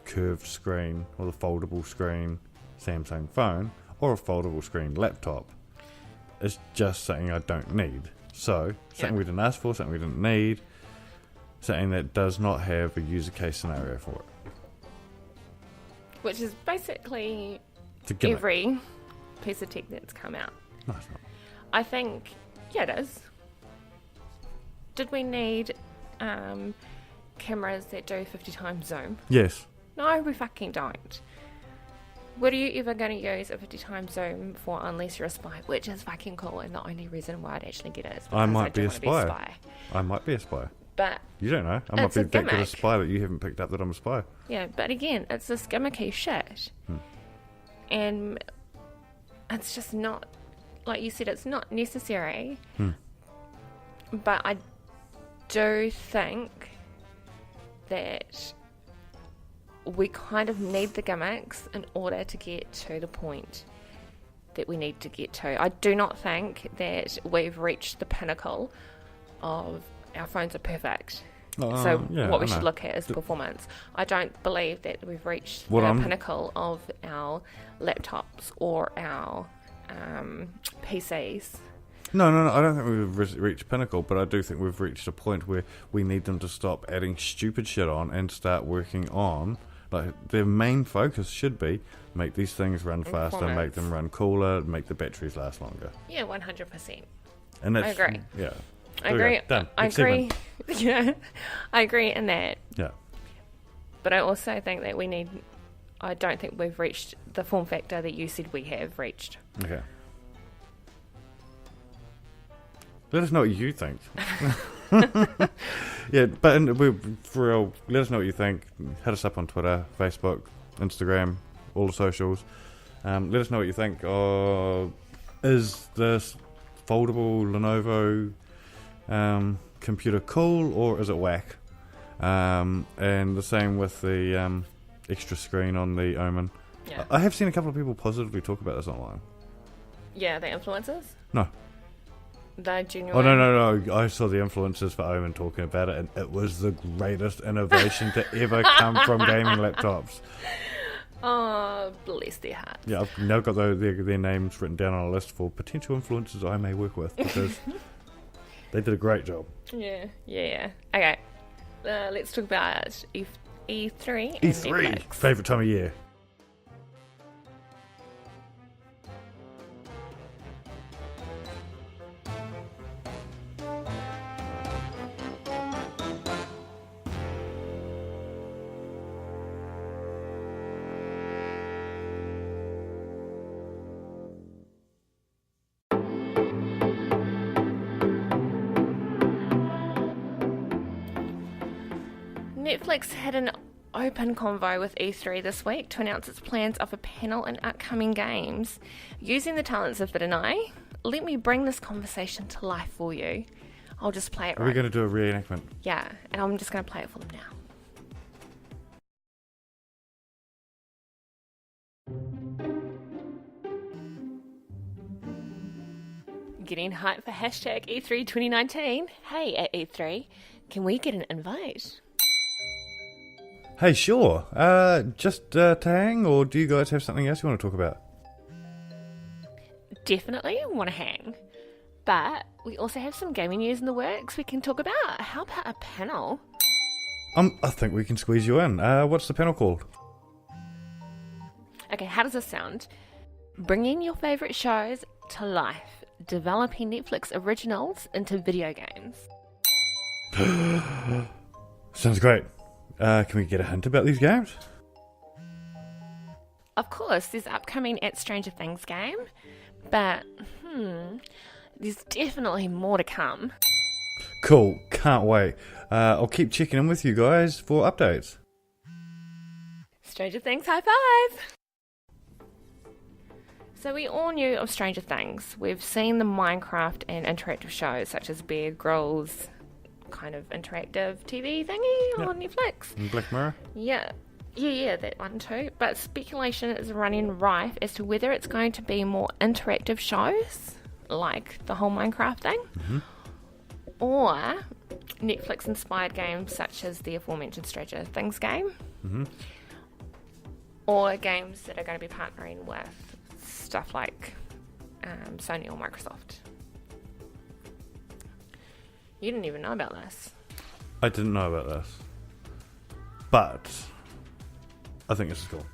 curved screen or the foldable screen Samsung phone or a foldable screen laptop is just something I don't need. So, something we didn't ask for, something we didn't need, something that does not have a user case scenario for it. Which is basically every piece of tech that's come out. No, it's not. I think, it is. Did we need cameras that do 50 times zoom? Yes. No, we fucking don't. What are you ever going to use a 50 times zoom for unless you're a spy? Which is fucking cool, and the only reason why I'd actually get it is because I might be a spy. I might be a spy. But you don't know. I might be that good a spy that you haven't picked up that I'm a spy. Yeah, but again, it's this gimmicky shit. And it's just not, like you said, it's not necessary. But I do think that we kind of need the gimmicks in order to get to the point that we need to get to. I do not think that we've reached the pinnacle of our phones are perfect. What we should look at is performance. I don't believe that we've reached the pinnacle of our laptops or our PCs. No, I don't think we've reached pinnacle, but I do think we've reached a point where we need them to stop adding stupid shit on and start working on, like, their main focus should be make these things run faster, make them run cooler, make the batteries last longer. Yeah, 100%. And that's, I agree. Yeah. I agree. Done. I agree. Yeah, I agree in that. Yeah. But I also think that I don't think we've reached the form factor that you said we have reached. Okay. Let us know what you think. Yeah, but for real, let us know what you think. Hit us up on Twitter, Facebook, Instagram, all the socials. Let us know what you think. Is this foldable Lenovo computer cool or is it whack? And the same with the extra screen on the Omen. Yeah. I have seen a couple of people positively talk about this online. Yeah, the influencers? No. They're genuine. Oh, no. I saw the influencers for Omen talking about it, and it was the greatest innovation to ever come from gaming laptops. Oh, bless their hearts. Yeah, I've now got their names written down on a list for potential influencers I may work with, because they did a great job. Yeah. Okay, let's talk about E3 and E3, Netflix. favourite time of year. Netflix had an open convo with E3 this week to announce its plans of a panel and upcoming games. Using the talents of Vid and I, let me bring this conversation to life for you. I'll just play it Are we going to do a reenactment? Yeah, and I'm just going to play it for them now. Getting hyped for hashtag E3 2019. Hey, at E3, can we get an invite? Hey, sure. Just to hang, or do you guys have something else you want to talk about? Definitely want to hang. But we also have some gaming news in the works we can talk about. How about a panel? I think we can squeeze you in. What's the panel called? Okay, how does this sound? Bringing your favourite shows to life. Developing Netflix originals into video games. Sounds great. Can we get a hint about these games? Of course, there's upcoming At Stranger Things game. But, there's definitely more to come. Cool. Can't wait. I'll keep checking in with you guys for updates. Stranger Things high five! So we all knew of Stranger Things. We've seen the Minecraft and interactive shows such as Bear Grylls kind of interactive TV thingy on Netflix. And Black Mirror? Yeah, that one too. But speculation is running rife as to whether it's going to be more interactive shows, like the whole Minecraft thing, or Netflix-inspired games such as the aforementioned Stranger Things game, or games that are going to be partnering with stuff like Sony or Microsoft. You didn't even know about this. I didn't know about this. But I think this is cool.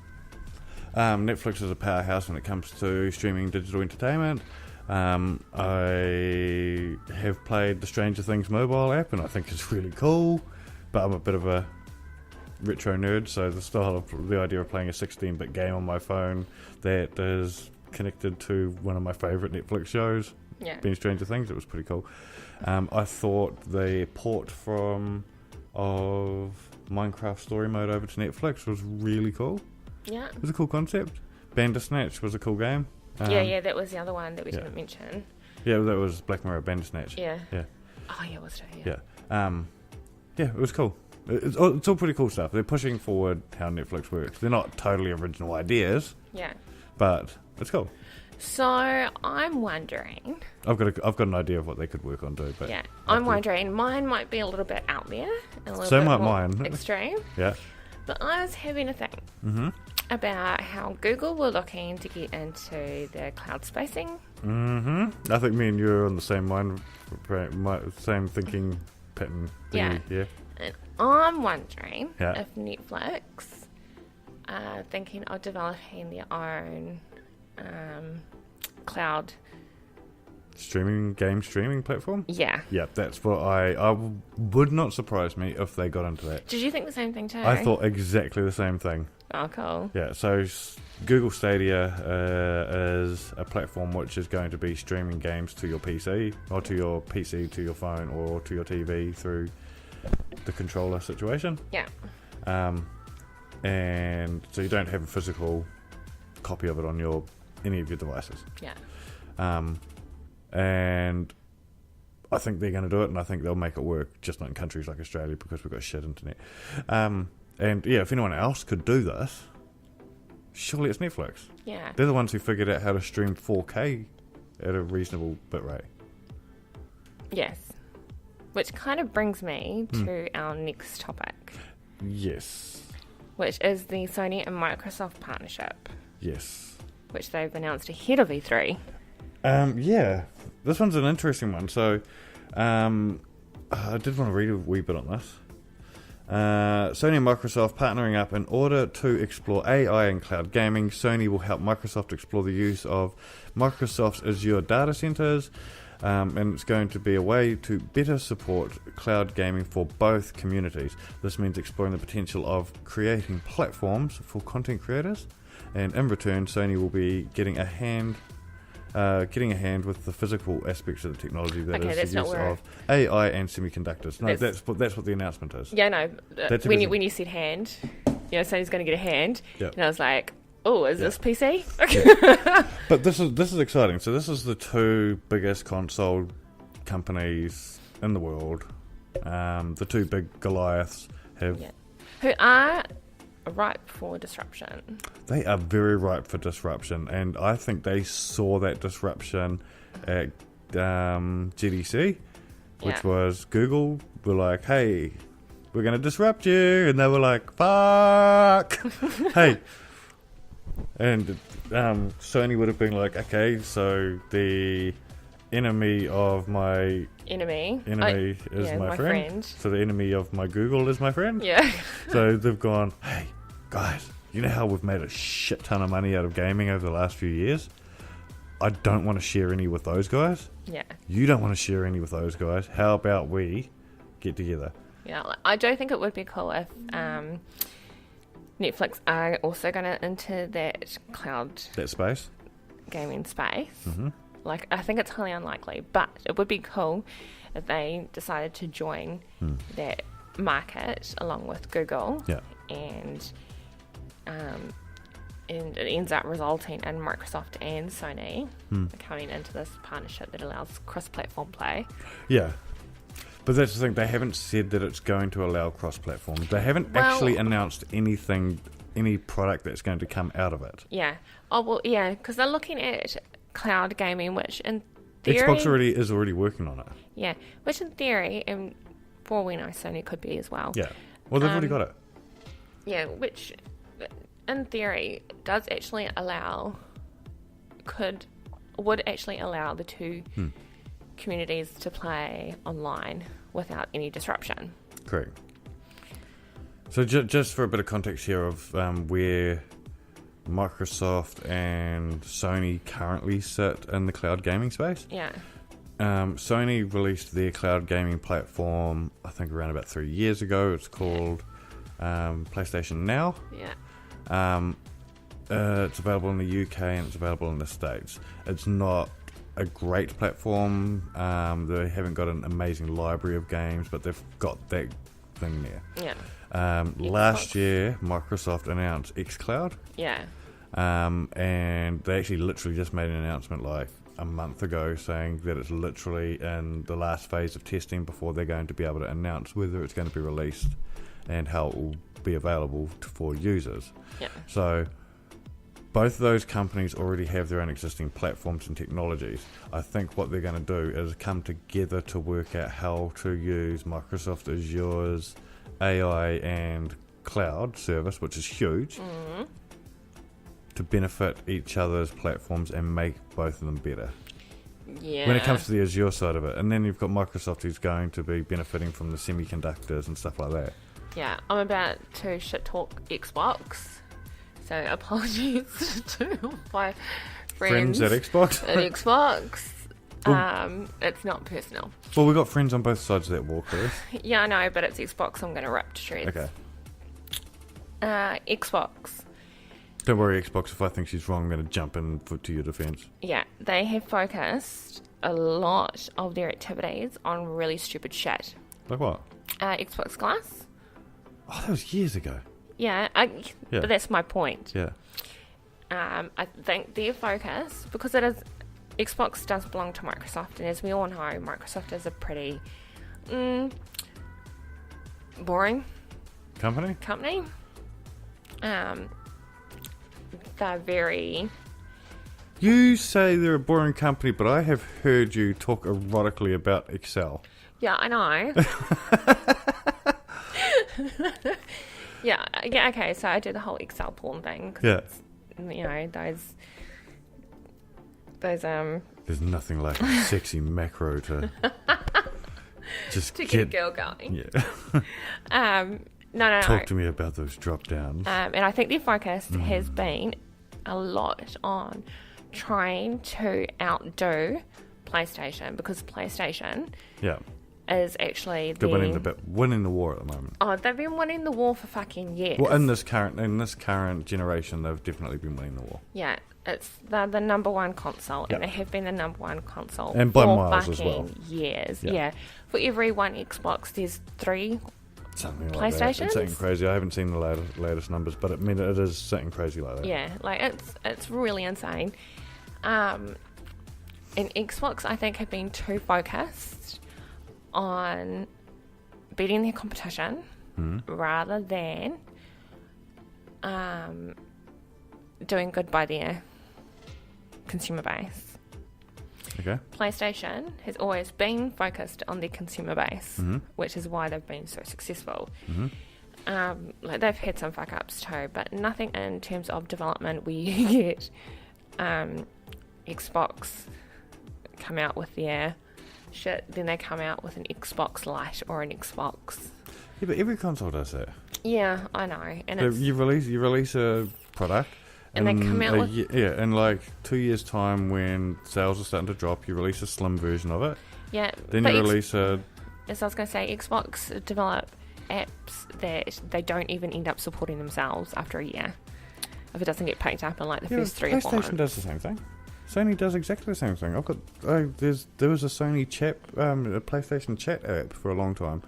Netflix is a powerhouse when it comes to streaming digital entertainment. I have played the Stranger Things mobile app and I think it's really cool. But I'm a bit of a retro nerd, so the idea of playing a 16-bit game on my phone that is connected to one of my favourite Netflix shows, being Stranger Things, it was pretty cool. I thought the port of Minecraft Story Mode over to Netflix was really cool. Yeah. It was a cool concept. Bandersnatch was a cool game. That was the other one that we didn't mention. Yeah, that was Black Mirror Bandersnatch. Yeah. Oh, yeah, it was too, yeah. It was cool. It's all pretty cool stuff. They're pushing forward how Netflix works. They're not totally original ideas. Yeah. But it's cool. So I'm wondering. I've got an idea of what they could work on too. But I'm wondering. Mine might be a little bit out there, so might mine. Extreme. Yeah. But I was having a think about how Google were looking to get into the cloud spacing. I think me and you are on the same same thinking pattern. Yeah. And I'm wondering if Netflix are thinking of developing their own cloud game streaming platform. Yeah, that's what I would not surprise me if they got into that. Did you think the same thing too? I thought exactly the same thing. Oh, cool. Yeah, so Google Stadia is a platform which is going to be streaming games to your PC, or to your PC, to your phone, or to your TV through the controller situation. Yeah. And so you don't have a physical copy of it on any of your devices. Yeah. And I think they're going to do it, and I think they'll make it work, just not in countries like Australia because we've got shit internet. And if anyone else could do this, surely it's Netflix. Yeah. They're the ones who figured out how to stream 4K at a reasonable bit rate. Yes. Which kind of brings me to our next topic. Yes. Which is the Sony and Microsoft partnership. Yes. Which they've announced ahead of E3. This one's an interesting one. So, I did want to read a wee bit on this. Sony and Microsoft partnering up in order to explore AI and cloud gaming. Sony will help Microsoft explore the use of Microsoft's Azure data centers. And it's going to be a way to better support cloud gaming for both communities. This means exploring the potential of creating platforms for content creators, and in return, Sony will be getting a hand with the physical aspects of the technology that is the use of AI and semiconductors. No, that's what the announcement is. Yeah, no. When you said hand, Sony's going to get a hand, and I was like, oh, is this PC? Yeah. But this is exciting. So this is the two biggest console companies in the world. The two big Goliaths who are ripe for disruption. They are very ripe for disruption, and I think they saw that disruption at GDC, which was Google were like, hey, we're going to disrupt you. And they were like, fuck. Hey. And Sony would have been like, okay, so the enemy of my enemy is my friend. So the enemy of my Google is my friend. Yeah. So they've gone, hey, guys, you know how we've made a shit ton of money out of gaming over the last few years? I don't want to share any with those guys. Yeah. You don't want to share any with those guys. How about we get together? Yeah, I do think it would be cool if Netflix are also going to enter that cloud... That space? Gaming space. Mm-hmm. Like, I think it's highly unlikely, but it would be cool if they decided to join that market along with Google. Yeah. And it ends up resulting in Microsoft and Sony coming into this partnership that allows cross-platform play. Yeah. But that's the thing, they haven't said that it's going to allow cross-platform. They haven't actually announced anything, any product that's going to come out of it. Yeah. Oh, well, yeah, because they're looking at cloud gaming, which in theory... Xbox is already working on it. Yeah, which in theory, and for all we know, Sony could be as well. Yeah. Well, they've already got it. Yeah, which in theory does actually would actually allow the two communities to play online without any disruption. Correct. So just for a bit of context here of where Microsoft and Sony currently sit in the cloud gaming space. Yeah. Sony released their cloud gaming platform, I think around about 3 years ago. It's called PlayStation Now. Yeah. It's available in the UK and it's available in the States. It's not a great platform. They haven't got an amazing library of games, but they've got that thing there. Yeah. Last year, Microsoft announced xCloud. Yeah. And they actually literally just made an announcement like a month ago saying that it's literally in the last phase of testing before they're going to be able to announce whether it's going to be released and how it will be available for users. Yeah. So both of those companies already have their own existing platforms and technologies. I think what they're going to do is come together to work out how to use Microsoft Azure's AI and cloud service, which is huge, to benefit each other's platforms and make both of them better. Yeah. When it comes to the Azure side of it. And then you've got Microsoft who's going to be benefiting from the semiconductors and stuff like that. Yeah, I'm about to shit talk Xbox. So apologies to my friends at Xbox. It's not personal. Well, we've got friends on both sides of that wall, Chris. Yeah, I know, but it's Xbox. I'm going to rip to shreds. Okay. Xbox. Don't worry, Xbox. If I think she's wrong, I'm going to jump in to your defense. Yeah, they have focused a lot of their activities on really stupid shit. Like what? Xbox Glass. Oh, that was years ago. Yeah, but that's my point. Yeah. I think their focus, because Xbox does belong to Microsoft, and as we all know, Microsoft is a pretty boring company. They're very... You say they're a boring company, but I have heard you talk erotically about Excel. Yeah, I know. Yeah, okay, so I do the whole Excel porn thing. Yeah. You know, those There's nothing like a sexy macro to just get a girl going. Yeah. No. Talk to me about those drop downs. And I think their focus has been a lot on trying to outdo PlayStation, because PlayStation is actually they're winning the war at the moment. Oh, they've been winning the war for fucking years. Well, in this current generation, they've definitely been winning the war. Yeah, they're the number one console, and they have been the number one console and for by miles fucking as well. Years. Yeah, for every one Xbox, there's 3 something like PlayStations. That. It's something crazy. I haven't seen the latest numbers, but it is something crazy like that. Yeah, like it's really insane. And Xbox, I think, have been too focused on beating their competition rather than doing good by their consumer base. Okay. PlayStation has always been focused on their consumer base, Mm-hmm. which is why they've been so successful. Mm-hmm. Like they've had some fuck ups too, but nothing in terms of development where you get Xbox come out with their shit, then they come out with an Xbox Lite or an Xbox. Yeah, but every console does that. Yeah, I know. And So it's, you release a product, and they come out with... in like 2 years' time when sales are starting to drop, you release a slim version of it. Yeah. Then you release a... As I was going to say, Xbox develop apps that they don't even end up supporting themselves after a year. If it doesn't get picked up in like the first 3 or 4 months. PlayStation does the same thing. Sony does exactly the same thing. There was a Sony chat, a PlayStation chat app for a long time,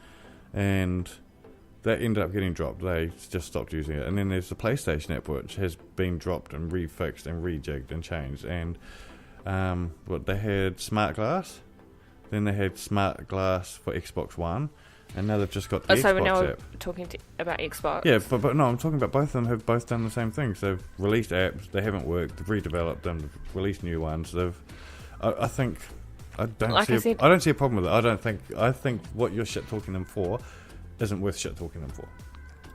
and that ended up getting dropped. They just stopped using it. And then there's the PlayStation app, which has been dropped and refixed and rejigged and changed. And they had Smart Glass, then they had Smart Glass for Xbox One, and now they've just got the Xbox so now app. we're talking about Xbox. Yeah, but no, I'm talking about both of them have both done the same thing. So they've released apps, they haven't worked, they've redeveloped them, they've released new ones. I don't see a problem with it. I think what you're shit talking them for isn't worth shit talking them for.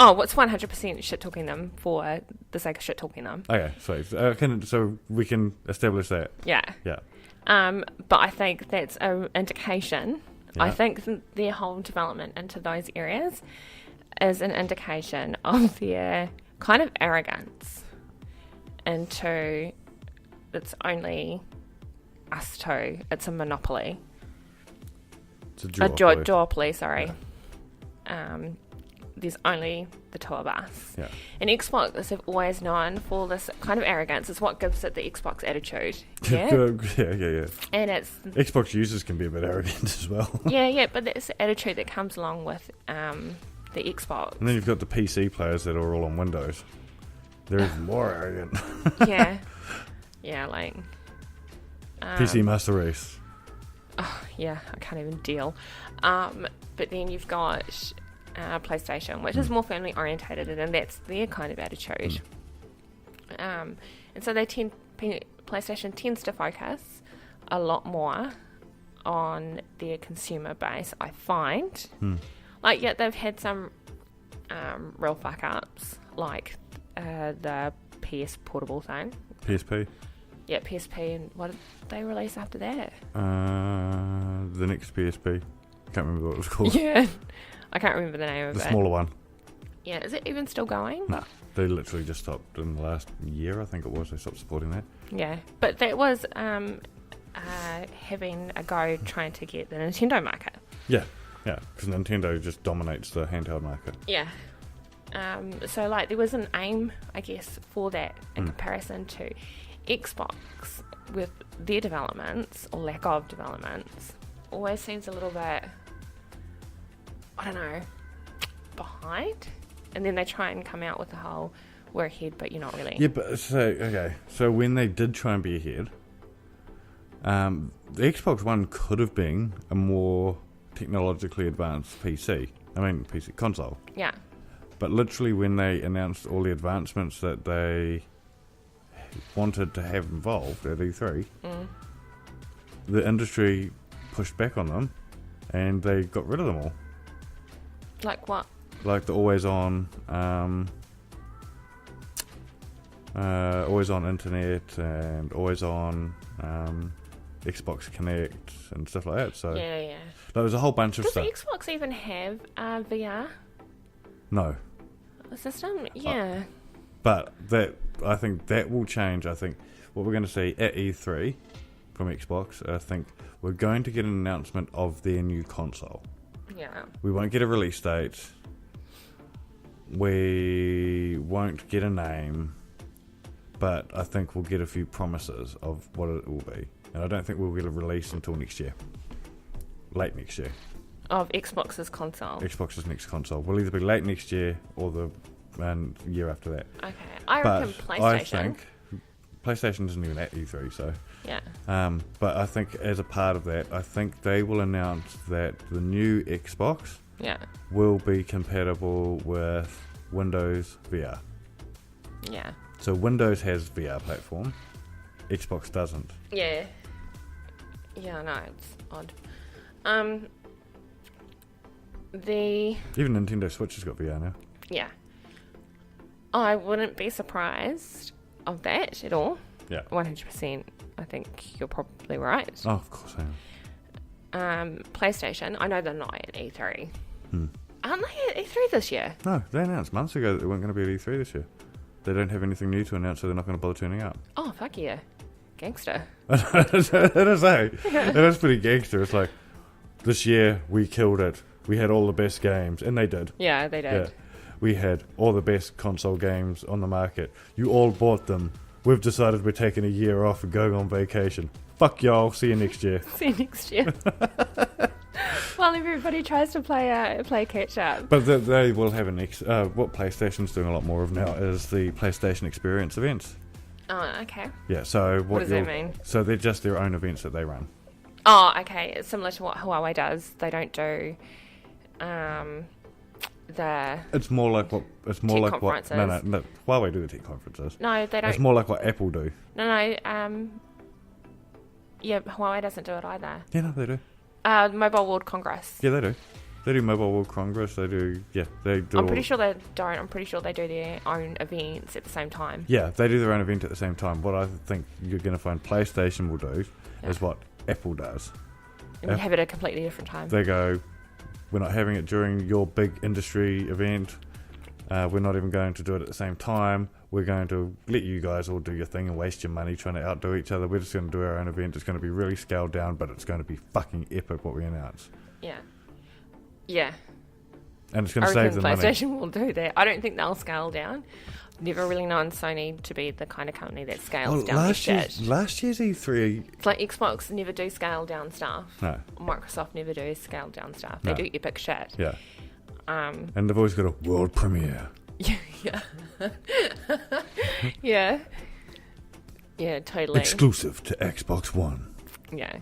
Oh, what's 100% shit talking them for the sake of shit talking them? Okay, sweet. So we can establish that. Yeah. Yeah. But I think that's an indication. Yeah. I think their whole development into those areas is an indication of their kind of arrogance into it's only us two. It's a monopoly. It's a duopoly. Duopoly, sorry. Yeah. There's only the two of us. Yeah. And Xbox have always known for this kind of arrogance. It's what gives it the Xbox attitude. Yeah. yeah. And it's Xbox users can be a bit arrogant as well. yeah, but that's the attitude that comes along with the Xbox. And then you've got the PC players that are all on Windows. They're even more arrogant. Yeah, like PC Master Race. Oh, yeah, I can't even deal. But then you've got PlayStation, which is more family orientated, and that's their kind of attitude. And so PlayStation tends to focus a lot more on their consumer base, I find. Like, yeah, they've had some real fuck ups, like the PS portable thing. PSP. Yeah, PSP, and what did they release after that? The next PSP. Can't remember what it was called. Yeah, I can't remember the name of it. The smaller one. Yeah, is it even still going? Nah, they literally just stopped in the last year, I think it was. They stopped supporting that. Yeah, but that was having a go trying to get the Nintendo market. Yeah, because Nintendo just dominates the handheld market. Yeah. So, like, there was an aim, I guess, for that in comparison to Xbox with their developments, or lack of developments, always seems a little bit, I don't know, behind. And then they try and come out with the whole, we're ahead, but you're not really. Yeah, but so when they did try and be ahead, the Xbox One could have been a more technologically advanced PC console. Yeah. But literally when they announced all the advancements that they wanted to have involved at E3, the industry pushed back on them and they got rid of them all. Like what? Like the always on internet and always on Xbox Connect and stuff like that. So yeah. there was a whole bunch of stuff. Does Xbox even have VR? No. System? Yeah. But I think that will change. I think what we're going to see at E3 from Xbox, I think we're going to get an announcement of their new console. Yeah. We won't get a release date. We won't get a name. But I think we'll get a few promises of what it will be. And I don't think we'll get a release until next year. Late next year. Of Xbox's console. Xbox's next console. Will either be late next year or the year after that. Okay. I reckon PlayStation. I think PlayStation isn't even at E3, so... Yeah. But I think as a part of that, I think they will announce that the new Xbox will be compatible with Windows VR. Yeah. So Windows has VR platform. Xbox doesn't. Yeah. Yeah, no, it's odd. Even Nintendo Switch has got VR now. Yeah. I wouldn't be surprised of that at all. Yeah. 100%. I think you're probably right. Oh, of course I am. PlayStation, I know they're not at E3. Aren't they at E3 this year? No, they announced months ago that they weren't going to be at E3 this year. They don't have anything new to announce, so they're not going to bother turning up. Oh, fuck yeah. Gangster. It is, eh? It is pretty gangster. It's like, this year we killed it. We had all the best games. And they did. Yeah, they did. Yeah. We had all the best console games on the market. You all bought them. We've decided we're taking a year off and going on vacation. Fuck y'all. See you next year. See you next year. While everybody tries to play catch up. But they will have what PlayStation's doing a lot more of now is the PlayStation Experience events. Oh, okay. Yeah, so what does that mean? So they're just their own events that they run. Oh, okay. It's similar to what Huawei does. They don't do It's more like what conferences. No. Huawei do the tech conferences. No, they don't. It's more like what Apple do. No. Yeah, Huawei doesn't do it either. Yeah, no, they do. Mobile World Congress. Yeah, they do. They do Mobile World Congress. They do. Yeah, they do. I'm pretty sure they don't. I'm pretty sure they do their own events at the same time. Yeah, they do their own event at the same time. What I think you're going to find PlayStation will do is what Apple does. And have it at a completely different time. They go, we're not having it during your big industry event. We're not even going to do it at the same time. We're going to let you guys all do your thing and waste your money trying to outdo each other. We're just going to do our own event. It's going to be really scaled down, but it's going to be fucking epic what we announce. Yeah. Yeah. And it's going to save them money. PlayStation will do that. I don't think they'll scale down. Never really known Sony to be the kind of company that scales down their shit. Last year's E3... It's like Xbox never do scale down stuff. No. Microsoft never do scale down stuff. They do epic shit. Yeah. And they've always got a world premiere. Yeah. Yeah. Yeah, totally. Exclusive to Xbox One. Yeah.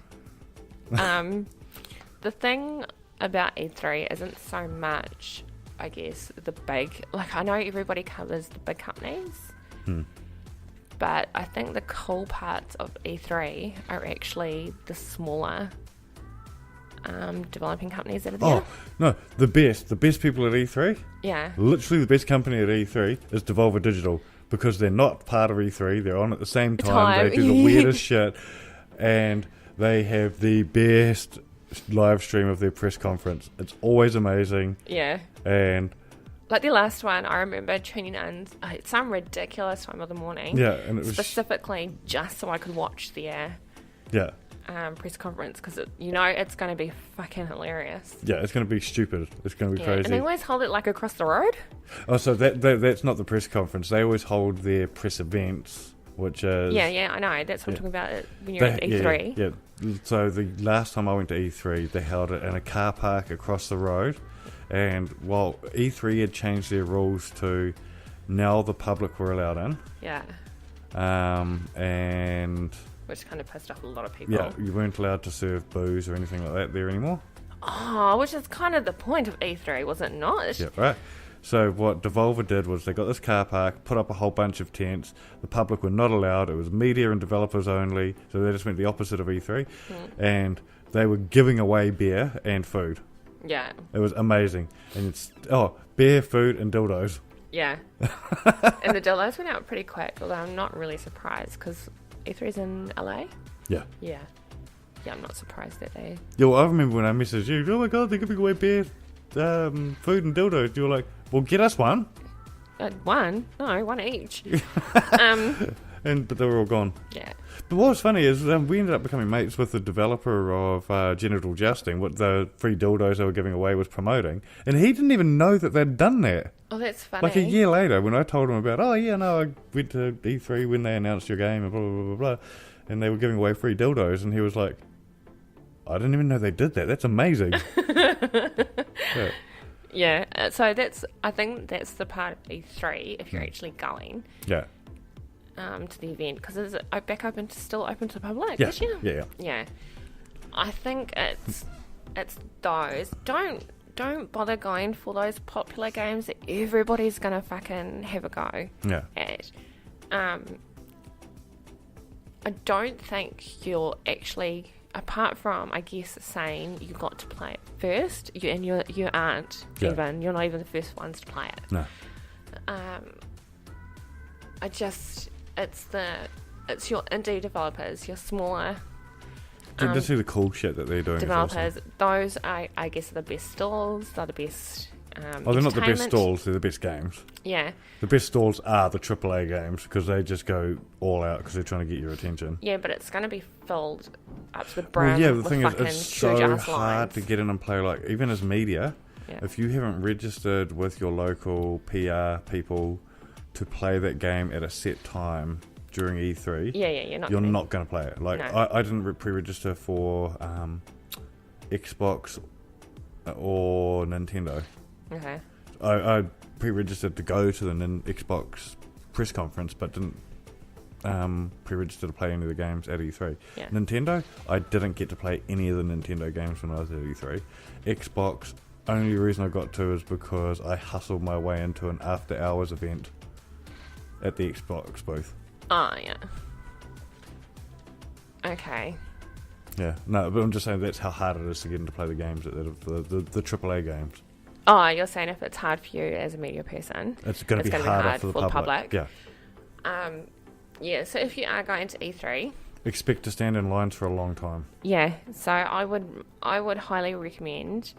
The thing about E3 isn't so much, I guess, the big... Like, I know everybody covers the big companies. But I think the cool parts of E3 are actually the smaller developing companies that are there. Oh, no. The best people at E3... Yeah. Literally the best company at E3 is Devolver Digital. Because they're not part of E3. They're on at the same time. They do the weirdest shit. And they have the best live stream of their press conference. It's always amazing. Yeah. And... Like the last one, I remember tuning in at some ridiculous time of the morning. Yeah, and it was... Specifically just so I could watch their... Yeah. Press conference because it's going to be fucking hilarious. Yeah, it's going to be stupid. It's going to be crazy. And they always hold it like across the road. Oh, so that's not the press conference. They always hold their press events, which is... Yeah, I know. That's what I'm talking about when you're at E3. Yeah. So the last time I went to E3, they held it in a car park across the road. And while E3 had changed their rules to now the public were allowed in. Yeah. And... Which kind of pissed off a lot of people. Yeah, you weren't allowed to serve booze or anything like that there anymore. Oh, which is kind of the point of E3, was it not? Yeah, right. So what Devolver did was they got this car park, put up a whole bunch of tents. The public were not allowed. It was media and developers only. So they just went the opposite of E3. And they were giving away beer and food. Yeah. It was amazing. And it's, beer, food, and dildos. Yeah. And the dildos went out pretty quick, although I'm not really surprised because... E3's in LA? Yeah. Yeah. Yeah, I'm not surprised that they... Yeah, well, I remember when I messaged you, oh my god, they're giving away beer, food and dildos. You were like, well, get us one. One? No, one each. But they were all gone. Yeah. But what was funny is we ended up becoming mates with the developer of Genital Justing, what the free dildos they were giving away was promoting, and he didn't even know that they'd done that. Oh, that's funny. Like a year later, when I told him about, I went to E3 when they announced your game and blah, blah, blah, blah, and they were giving away free dildos, and he was like, I didn't even know they did that. That's amazing. Yeah. Yeah, so I think that's the part of E3, if you're actually going. Yeah. To the event, because it's still open to the public. Yeah. Yeah. I think it's those. Don't bother going for those popular games that everybody's gonna fucking have a go at. I don't think you'll actually apart from, I guess, saying you got to play it first, you aren't even. You're not even the first ones to play it. No. It's your indie developers, your smaller. To see the cool shit that they're doing. Developers, those I guess are the best stalls. They're the best. They're not the best stalls. They're the best games. Yeah. The best stalls are the AAA games because they just go all out because they're trying to get your attention. Yeah, but it's going to be filled up to the brim. Well, yeah, the with thing is, fucking it's so huge-ass hard lines. to get in and play. Like even as media, Yeah. if you haven't registered with your local PR people to play that game at a set time during E3, you're not going to play it. Like No. I didn't pre-register for Xbox or Nintendo. Okay. I pre-registered to go to the Xbox press conference, but didn't pre-register to play any of the games at E3. Yeah. Nintendo, I didn't get to play any of the Nintendo games when I was at E3. Xbox, only reason I got to is because I hustled my way into an after-hours event at the Xbox booth. Oh, yeah. Okay. Yeah, no, but I'm just saying that's how hard it is to get into play the games, the AAA games. Oh, you're saying if it's hard for you as a media person, It's going to be harder hard for the public. Yeah. Yeah, so if you are going to E3, Expect to stand in lines for a long time. yeah, so I would highly recommend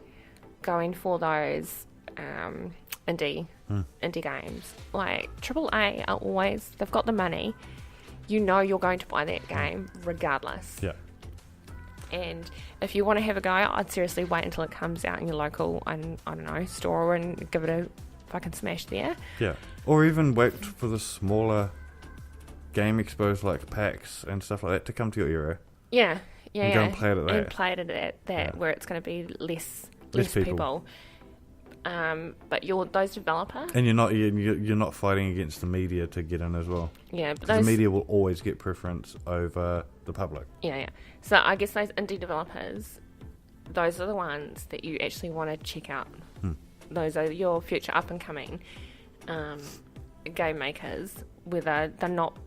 going for those indie games. Like AAA are always, they've got the money. You know you're going to buy that game regardless. Yeah. And if you want to have a go, I'd seriously wait until it comes out in your local, I don't know, store and give it a fucking smash there. Yeah. Or even wait for the smaller game expos like PAX and stuff like that to come to your area. Yeah. Yeah. And go and play it at that. And play it at that where it's going to be less people. But those developer. And you're not fighting against the media to get in as well. Yeah, but the media will always get preference over the public. Yeah. So I guess those indie developers, those are the ones that you actually want to check out. Those are your future up and coming game makers. Whether they're not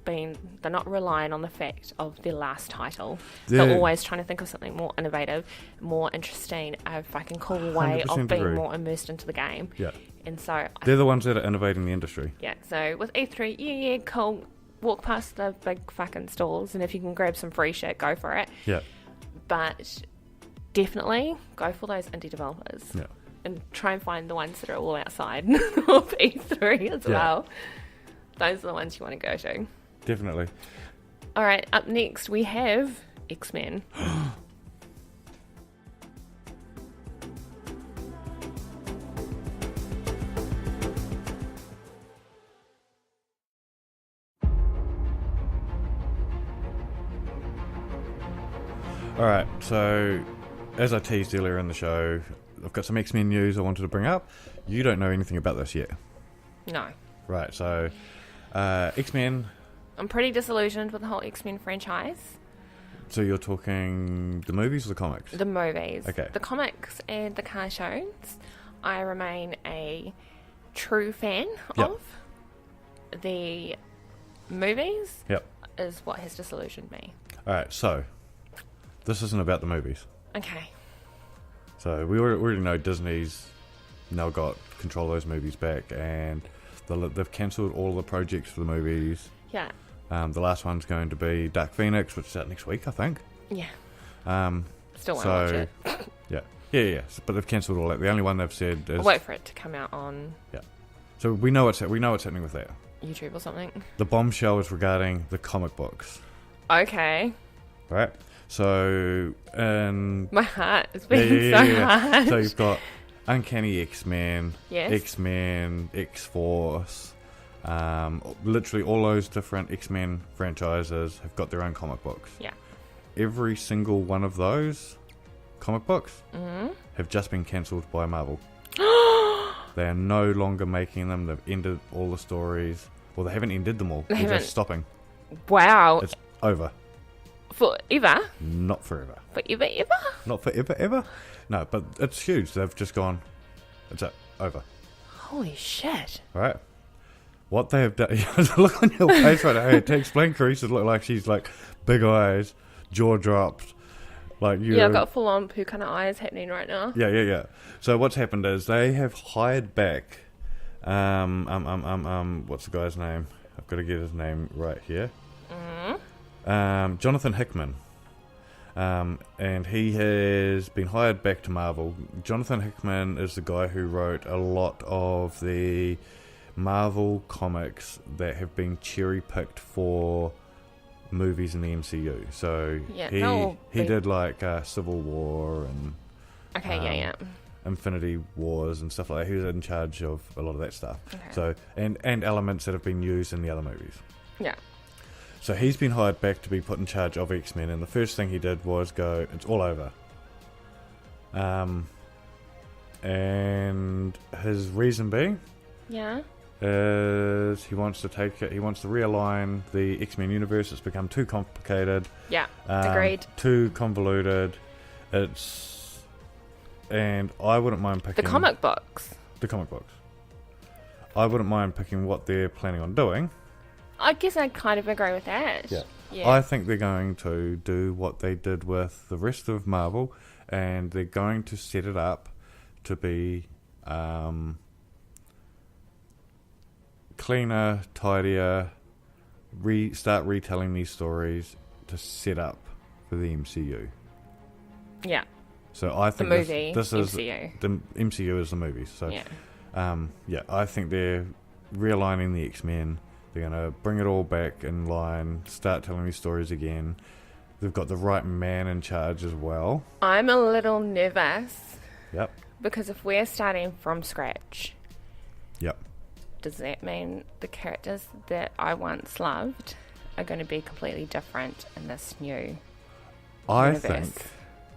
relying on the fact of their last title. They're always trying to think of something more innovative, more interesting, a fucking cool way of being agree. more immersed into the game. Yeah. And so they're the ones that are innovating the industry. Yeah. So with E3, yeah, cool. Walk past the big fucking stalls, and if you can grab some free shit, go for it. Yeah. But definitely go for those indie developers. Yeah. And try and find the ones that are all outside of E3 as well. Those are the ones you want to go to. Definitely. All right, up next we have X-Men. All right, so as I teased earlier in the show, I've got some X-Men news I wanted to bring up. You don't know anything about this yet. No. Right, so X-Men... I'm pretty disillusioned with the whole X-Men franchise. So you're talking the movies or the comics? The movies. Okay. The comics and the car shows, I remain a true fan of. The movies is what has disillusioned me. All right, so this isn't about the movies. Okay. So we already know Disney's now got control of those movies back, and they've cancelled all the projects for the movies. Yeah. The last one's going to be Dark Phoenix, which is out next week, I think. Yeah. Still want to watch it. Yeah. But they've cancelled all that. The only one they've said is... I'll wait for it to come out on... Yeah. So we know what's happening with that. YouTube or something. The bombshell is regarding the comic books. Okay. Right? So... My heart is beating so hard. So you've got Uncanny X-Men, yes. X-Men, X-Force... literally all those different X-Men franchises have got their own comic books. Yeah. Every single one of those comic books have just been cancelled by Marvel. They are no longer making them. They've ended all the stories. Well, they haven't ended them all. They're just stopping. Wow. It's over. Forever? Not forever. Forever, ever? Not forever, ever? No, but it's huge. They've just gone, it's over. Holy shit. Right? What they have done... The look on your face right now. To explain, Carice look like she's like big eyes, jaw dropped, Like I've got full on poo kind of eyes happening right now. Yeah. So what's happened is they have hired back, what's the guy's name? I've got to get his name right here. Jonathan Hickman. And he has been hired back to Marvel. Jonathan Hickman is the guy who wrote a lot of the Marvel comics that have been cherry-picked for movies in the MCU. So he did like Civil War and Infinity Wars and stuff like that. He was in charge of a lot of that stuff. Okay. So and elements that have been used in the other movies. Yeah. So he's been hired back to be put in charge of X-Men, and the first thing he did was go, it's all over. And his reason being is he wants to realign the X-Men universe. It's become too complicated. Yeah, agreed. Too convoluted. And I wouldn't mind picking... The comic books. I wouldn't mind picking what they're planning on doing. I guess I kind of agree with that. Yeah. I think they're going to do what they did with the rest of Marvel, and they're going to set it up to be cleaner, tidier, start retelling these stories to set up for the MCU. Yeah. So I think this is MCU. The MCU is the movies. So I think they're realigning the X-Men. They're going to bring it all back in line, start telling these stories again. They've got the right man in charge as well. I'm a little nervous. Yep. Because if we're starting from scratch, yep, does that mean the characters that I once loved are going to be completely different in this new universe? Think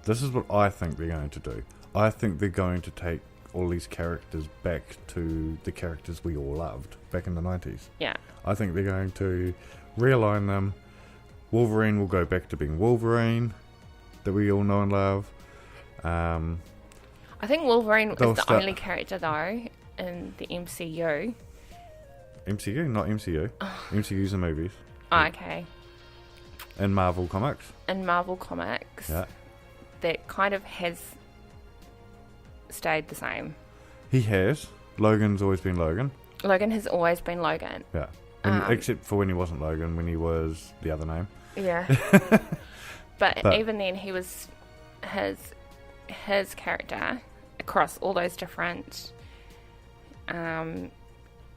this is what I think they're going to do. I think they're going to take all these characters back to the characters we all loved back in the 90s. Yeah. I think they're going to realign them. Wolverine will go back to being Wolverine that we all know and love. I think Wolverine is the only character, though, in the MCU. MCU? Not MCU. MCU's the movies. Oh, okay. In Marvel Comics. Yeah. That kind of has stayed the same. He has. Logan's always been Logan. Logan has always been Logan. Yeah. Except for when he wasn't Logan, when he was the other name. Yeah. but even then, he was his character across all those different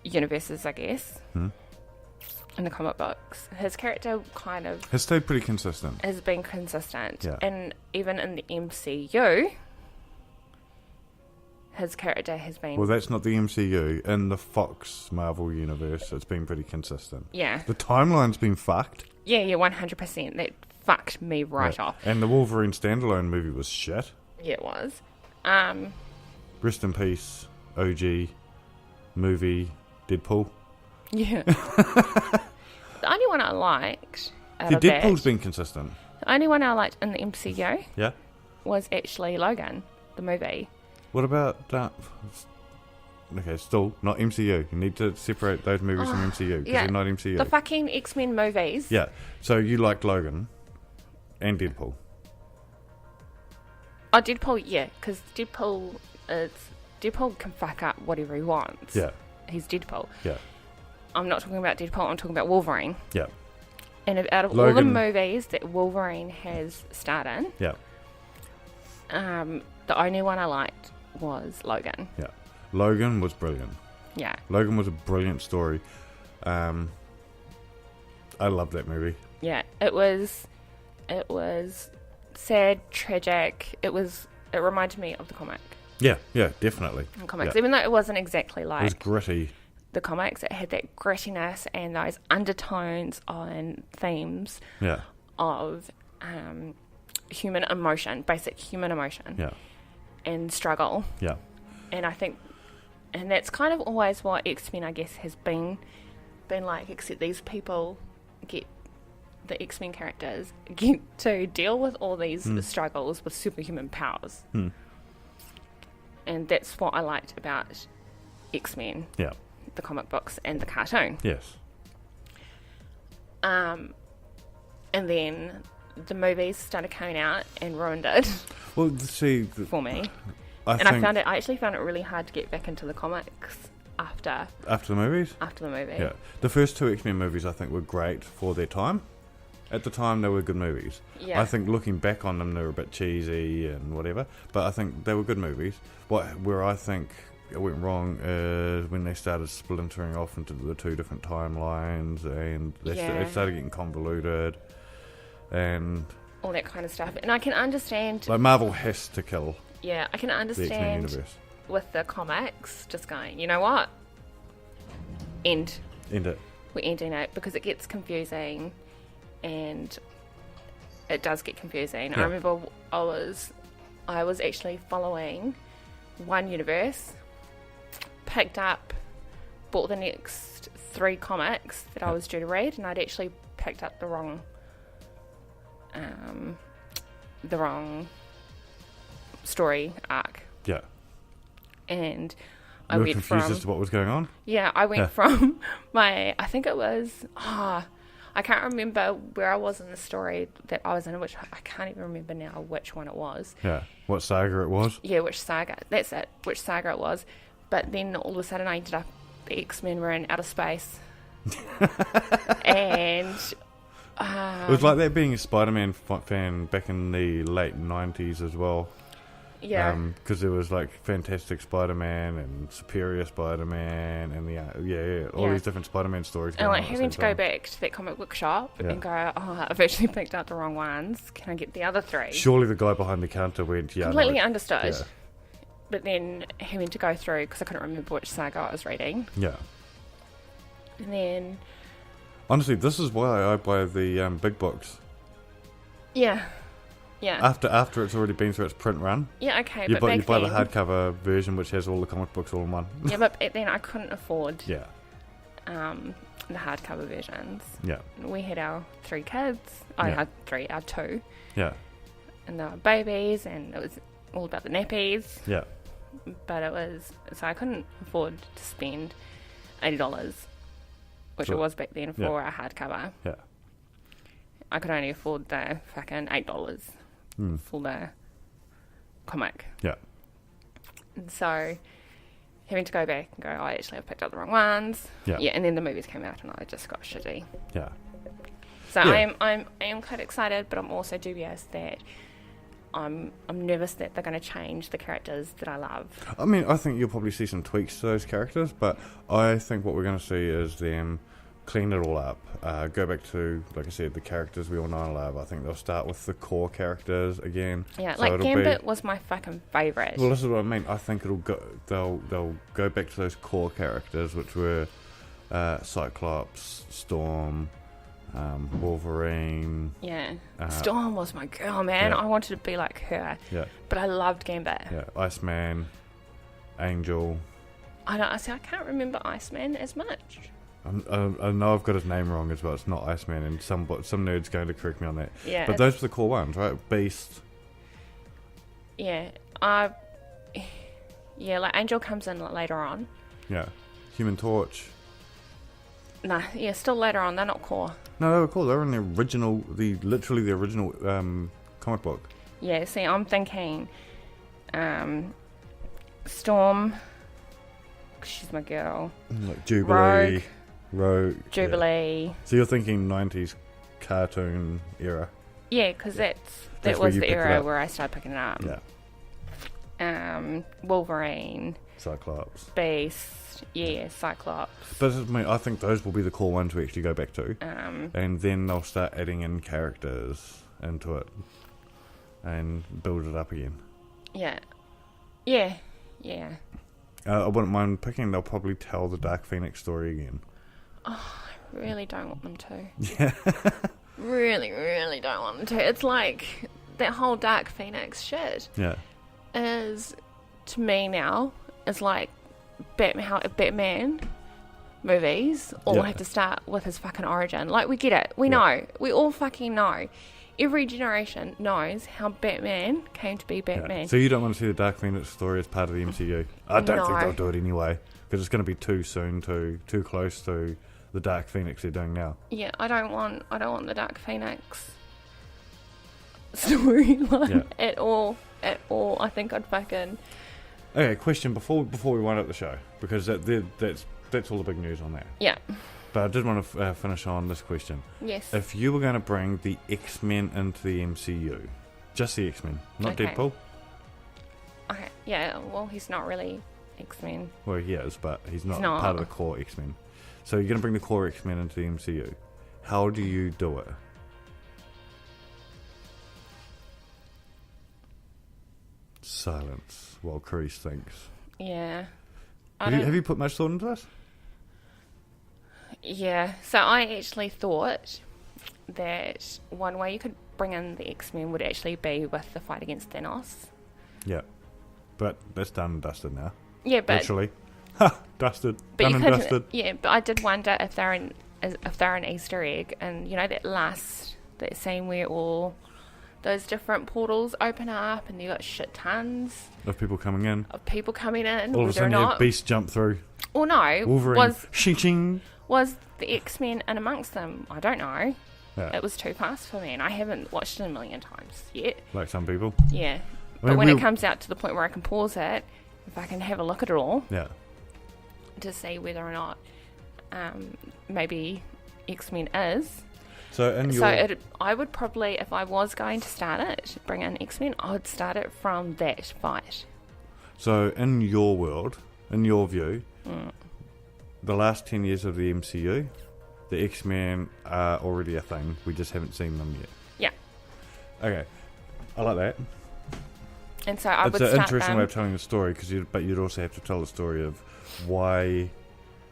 universes, I guess, in the comic books. His character kind of has stayed pretty consistent. Has been consistent. Yeah. And even in the MCU, his character has been... Well, that's not the MCU. In the Fox Marvel universe, it's been pretty consistent. Yeah. The timeline's been fucked. Yeah, 100%. That fucked me right off. And the Wolverine standalone movie was shit. Yeah, it was. Rest in peace, OG movie, Deadpool. Yeah. The only one I liked Deadpool's been consistent. The only one I liked in the MCU was actually Logan, the movie. What about okay, still not MCU. You need to separate those movies from MCU because they're not MCU. The fucking X-Men movies. Yeah. So you liked Logan and Deadpool. Oh, Deadpool, yeah, because Deadpool can fuck up whatever he wants. Yeah. He's Deadpool. Yeah. I'm not talking about Deadpool, I'm talking about Wolverine. Yeah. And out of all the movies that Wolverine has starred in, the only one I liked was Logan. Yeah. Logan was brilliant. Yeah. Logan was a brilliant story. I loved that movie. Yeah. It was sad, tragic. It reminded me of the comic. Yeah, definitely. The comics, even though it wasn't exactly like... It was gritty. The comics, it had that grittiness and those undertones and themes of human emotion, basic human emotion. Yeah. And struggle. Yeah. And I think... And that's kind of always what X-Men, I guess, has been like, except these people the X-Men characters get to deal with all these struggles with superhuman powers. And that's what I liked about X-Men. Yeah. The comic books and the cartoon. Yes. And then the movies started coming out and ruined it. Well, see, for me. I actually found it really hard to get back into the comics after the movies. After the movie, yeah, the first two X-Men movies I think were great for their time. At the time, they were good movies. Yeah. I think looking back on them, they were a bit cheesy and whatever, but I think they were good movies. Where I think it went wrong is when they started splintering off into the two different timelines, and it started getting convoluted and all that kind of stuff. And I can understand. Like Marvel has to kill. Yeah, I can understand the X-Men universe. With the comics just going, you know what? End it. We're ending it because it gets confusing. And it does get confusing. Yeah. I remember I was actually following one universe, bought the next 3 comics that I was due to read, and I'd actually picked up the wrong story arc. Yeah. And I went confused as to what was going on? Yeah, I went from I think it was I can't remember where I was in the story that I was in, which I can't even remember now which one it was. Yeah, what saga it was? Yeah, which saga. That's it, which saga it was. But then all of a sudden I ended up, the X-Men were in outer space. And... it was like that being a Spider-Man fan back in the late 90s as well. Yeah. Because there was like Fantastic Spider-Man and Superior Spider-Man and all these different Spider-Man stories. And like having to go back to that comic book shop and go, I've actually picked up the wrong ones. Can I get the other 3? Surely the guy behind the counter went, completely understood. Yeah. But then having to go through, because I couldn't remember which saga I was reading. Yeah. And then... Honestly, this is why I buy the big books. Yeah. Yeah. After it's already been through its print run. Yeah, okay. You buy the hardcover version, which has all the comic books all in one. Yeah, but then I couldn't afford the hardcover versions. Yeah. We had our 3 kids. I had 3, our 2. Yeah. And they were babies, and it was all about the nappies. Yeah. But it was... So I couldn't afford to spend $80, which it was back then for a hardcover. Yeah. I could only afford the fucking $8 for the comic. Yeah. And so having to go back and go, actually I've picked up the wrong ones. Yeah. Yeah, and then the movies came out and I just got shitty. Yeah. So I am quite excited, but I'm also dubious that I'm nervous that they're going to change the characters that I love. I mean, I think you'll probably see some tweaks to those characters, but I think what we're going to see is them clean it all up, go back to, like I said, the characters we all know and love. I think they'll start with the core characters again. Yeah, so like Gambit was my fucking favourite. Well, this is what I mean. I think they'll go back to those core characters, which were Cyclops, Storm, Wolverine. Yeah, Storm was my girl, man. I wanted to be like her. Yeah, but I loved Gambit. Yeah, Iceman, Angel. I can't remember Iceman as much. I know I've got his name wrong as well. It's not Iceman, and some nerd's going to correct me on that. Yeah, but those are the core ones, right? Beast. Yeah, like Angel comes in later on. Yeah, Human Torch. Nah, yeah, still later on. They're not core. No, they were cool. They were in the original, literally the original comic book. Yeah, see, I'm thinking Storm. She's my girl. Like Jubilee. Rogue. Jubilee. Yeah. So you're thinking 90s cartoon era? Yeah, because that was the era where I started picking it up. Yeah. Wolverine. Cyclops. Beast. Yeah, Cyclops. But I think those will be the core ones we actually go back to. And then they'll start adding in characters into it and build it up again. Yeah. Yeah. Yeah. I wouldn't mind picking. They'll probably tell the Dark Phoenix story again. Oh, I really don't want them to. Yeah. Really, really don't want them to. It's like that whole Dark Phoenix shit. Yeah. Is, to me now, is like Batman movies all have to start with his fucking origin. Like, we get it. We know. We all fucking know. Every generation knows how Batman came to be Batman. Yeah. So you don't want to see the Dark Phoenix story as part of the MCU? I don't think they'll do it anyway, because it's going to be too soon, too close to the Dark Phoenix they're doing now. Yeah, I don't want the Dark Phoenix storyline at all. I think I'd fucking... Okay, question before we wind up the show, because that's all the big news on that. Yeah. But I did want to finish on this question. Yes. If you were going to bring the X-Men into the MCU, just the X-Men, not Deadpool. Okay, yeah, well, he's not really X-Men. Well, he is, but he's not part of the core X-Men. So you're going to bring the core X-Men into the MCU. How do you do it? Silence while Carice thinks. Yeah. Have you put much thought into this? Yeah, so I actually thought that one way you could bring in the X-Men would actually be with the fight against Thanos. Yeah, but that's done and dusted now. Yeah, but... Literally. Ha! Dusted. Done and dusted. Yeah, but I did wonder if they're an Easter egg, and you know that scene where all those different portals open up and you got shit tons of people coming in. All of a sudden, you Beast jump through. Or no, Wolverine. Shing. Was the X-Men in amongst them? I don't know. Yeah. It was too fast for me, and I haven't watched it a million times yet. Like some people. Yeah, but when it comes out to the point where I can pause it, if I can have a look at it all. Yeah. To see whether or not maybe X-Men is. I would probably, if I was going to start it, bring in X-Men, I would start it from that fight. So in your world, in your view, the last 10 years of the MCU, the X-Men are already a thing. We just haven't seen them yet. Yeah. Okay. I like that. And so I would start It's an interesting way of telling the story, but you'd also have to tell the story of why...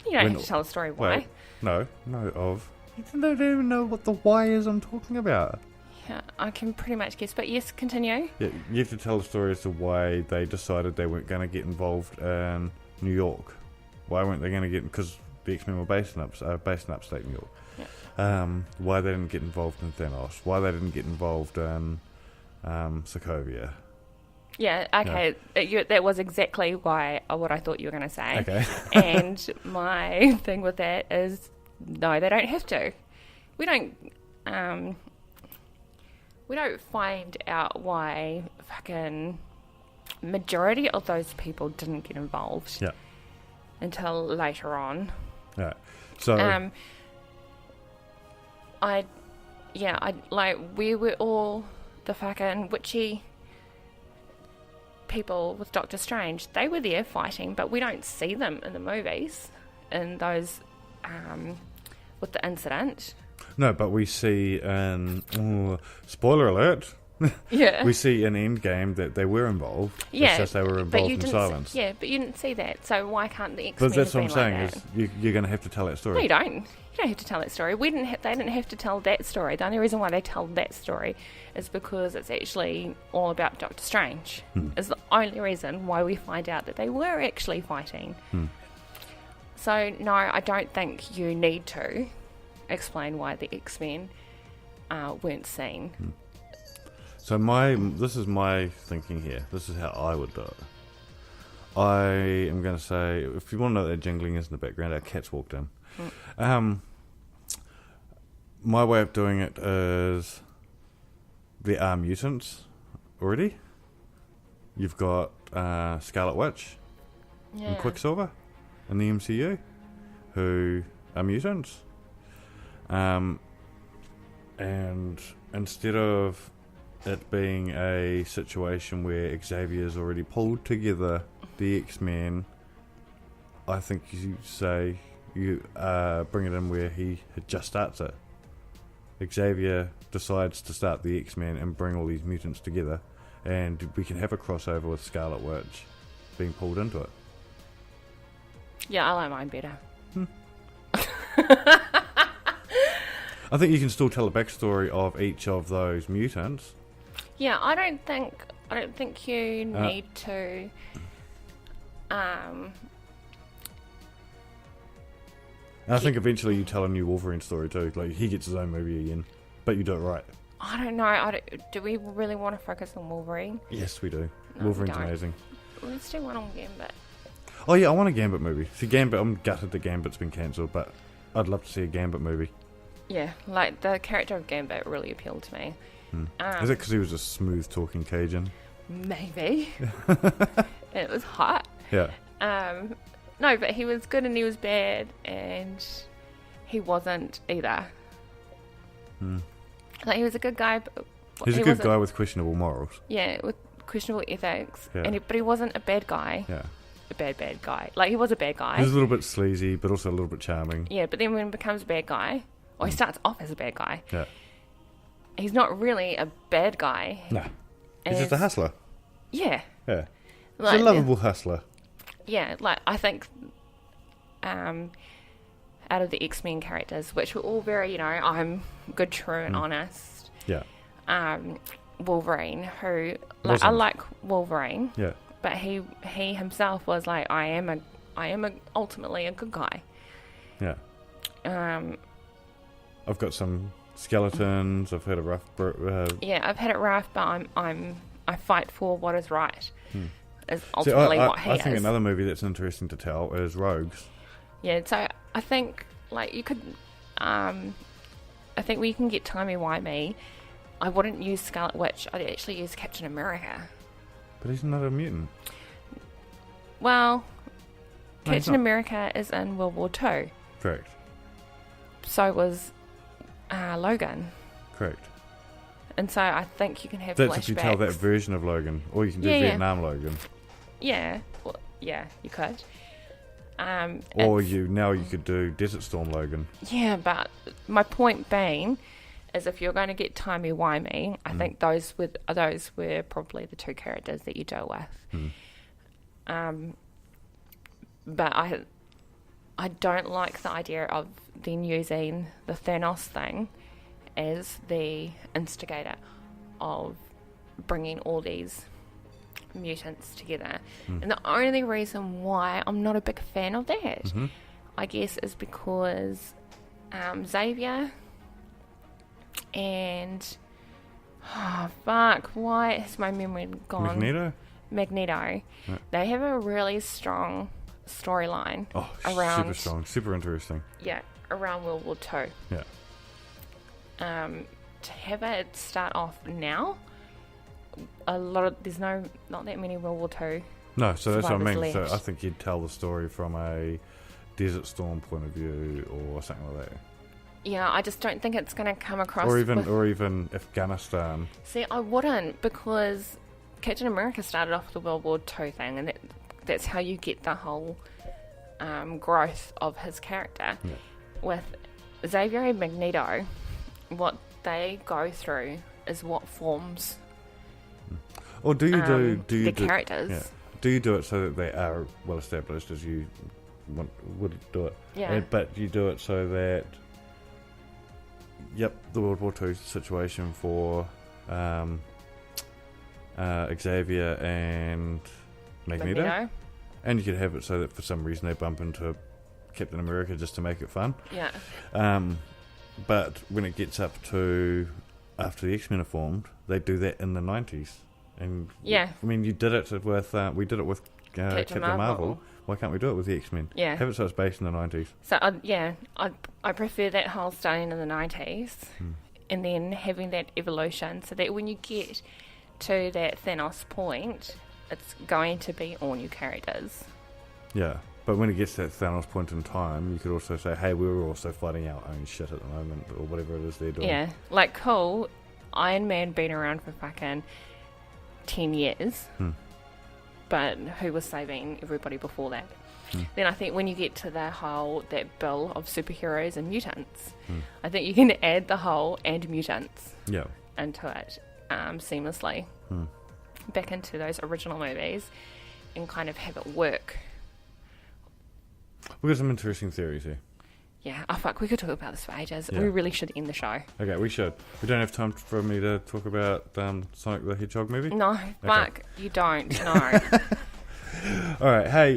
You don't have to tell the story why. Well, of... You don't even know what the why is I'm talking about. Yeah, I can pretty much guess, but yes, continue. Yeah, you have to tell the story as to why they decided they weren't going to get involved in New York. Why weren't they going to get... Because the X-Men were based in upstate New York. Yeah. Why they didn't get involved in Thanos. Why they didn't get involved in Sokovia. Yeah, okay. Yeah. That was exactly what I thought you were going to say. Okay. And my thing with that is, no, they don't have to. We don't find out why fucking majority of those people didn't get involved. Yeah. Until later on. Yeah. So. We were all the fucking witchy people with Doctor Strange. They were there fighting, but we don't see them in the movies, in those, with the incident. No, but we see spoiler alert. Yeah. We see in Endgame that they were involved. Yeah. It's just they were involved in silence. Yeah, but you didn't see that. So why can't the X-Men But that's what I'm saying like is you're going to have to tell that story. No, you don't. You don't have to tell that story. They didn't have to tell that story. The only reason why they tell that story is because it's actually all about Doctor Strange. Is the only reason why we find out that they were actually fighting. So, no, I don't think you need to explain why the X-Men weren't seen. So this is my thinking here. This is how I would do it. I am going to say, if you want to know what that jingling is in the background, our cat's walked in. My way of doing it is there are mutants already. You've got Scarlet Witch and Quicksilver in the MCU who are mutants. And instead of it being a situation where Xavier's already pulled together the X-Men, I think you say you bring it in where he just starts it. Xavier decides to start the X-Men and bring all these mutants together, and we can have a crossover with Scarlet Witch being pulled into it. Yeah, I like mine better. I think you can still tell a backstory of each of those mutants. Yeah, I don't think you need to. I think eventually you tell a new Wolverine story too. Like he gets his own movie again, but you do it right. I don't know. Do we really want to focus on Wolverine? Yes, we do. No, Wolverine's amazing. Let's do one on Gambit. Oh yeah, I want a Gambit movie. See, Gambit, I'm gutted that Gambit's been cancelled, but I'd love to see a Gambit movie. Yeah, like the character of Gambit really appealed to me. Is it because he was a smooth-talking Cajun? Maybe. It was hot. Yeah. No, but he was good and he was bad, and he wasn't either. Like, he was a good guy, but he's a good guy with questionable morals. Yeah, with questionable ethics. Yeah. But he wasn't a bad guy. Yeah. A bad guy. Like, he was a bad guy. He's a little bit sleazy, but also a little bit charming. Yeah, but then when he becomes a bad guy, or he starts off as a bad guy, yeah, he's not really a bad guy. No. He's just a hustler. Yeah. Yeah. Like, he's a lovable hustler. Yeah, like, I think out of the X-Men characters, which were all very, I'm good, true, and honest. Yeah. Wolverine, who, like, I like Wolverine. Yeah. But he himself was like, I am ultimately a good guy. Yeah. I've got some skeletons. I've had a rough. Yeah, I've had it rough, but I fight for what is right. Is ultimately what he is. I think another movie that's interesting to tell is Rogues. Yeah, so I think, like, you could, I think we can get timey-wimey. I wouldn't use Scarlet Witch. I'd actually use Captain America. But he's not a mutant. Well, no, Captain America is in World War II. Correct. So was Logan. Correct. And so I think you can have flashbacks. That's if you tell that version of Logan. Or you can do Vietnam Logan. Yeah. Well, yeah, you could. Or you could do Desert Storm Logan. Yeah, but my point being is, if you're going to get timey-wimey, I think those were probably the two characters that you dealt with. But I don't like the idea of then using the Thanos thing as the instigator of bringing all these mutants together. And the only reason why I'm not a big fan of that, I guess, is because Xavier and why has my memory gone? Magneto. Yeah. They have a really strong storyline. Around super strong, super interesting. Yeah, around World War II. Yeah. To have it start off now, there's not that many World War II. No, so that's what I mean. Left. So I think you'd tell the story from a Desert Storm point of view or something like that. Yeah, I just don't think it's going to come across. Or even Afghanistan. See, I wouldn't, because Captain America started off the World War II thing, and that's how you get the whole growth of his character. Yeah. With Xavier and Magneto, what they go through is what forms. Or do you do the characters? Yeah. Do you do it so that they are well established as you would do it? Yeah. But you do it so that. Yep, the World War II situation for Xavier and Magneto. And you could have it so that for some reason they bump into Captain America just to make it fun. Yeah. But when it gets up to after the X-Men are formed, they do that in the 90s. And yeah. I mean, you did it with we did it with Captain Marvel. Why can't we do it with the X-Men? Yeah. Have it so it's based in the 90s. So, I prefer that whole starting in the 90s and then having that evolution so that when you get to that Thanos point, it's going to be all new characters. Yeah, but when it gets to that Thanos point in time, you could also say, hey, we're also fighting our own shit at the moment, or whatever it is they're doing. Yeah, like, cool, Iron Man been around for fucking 10 years. But who was saving everybody before that? Then I think when you get to that bill of superheroes and mutants, I think you can add the whole and mutants into it seamlessly back into those original movies and kind of have it work. We've got some interesting theories here. Yeah, we could talk about this for ages. Yeah. We really should end the show. Okay, we should. We don't have time for me to talk about Sonic the Hedgehog movie? No, fuck, you don't, no. Alright, hey,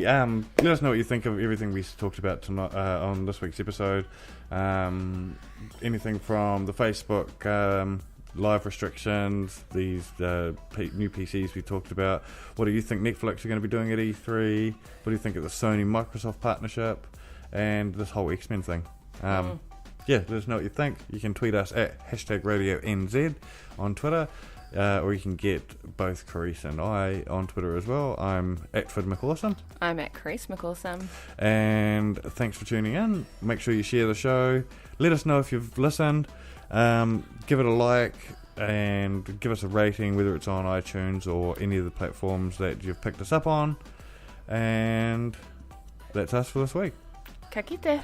let us know what you think of everything we talked about tonight on this week's episode. Anything from the Facebook live restrictions, these new PCs we talked about. What do you think Netflix are going to be doing at E3? What do you think of the Sony-Microsoft partnership? And this whole X-Men thing. Yeah, let us know what you think. You can tweet us at #RadioNZ on Twitter, or you can get both Carice and I on Twitter as well. I'm at Fid McAwesome. I'm at Carice McAwesome. And thanks for tuning in. Make sure you share the show. Let us know if you've listened. Give it a like and give us a rating, whether it's on iTunes or any of the platforms that you've picked us up on. And that's us for this week. Ka kite.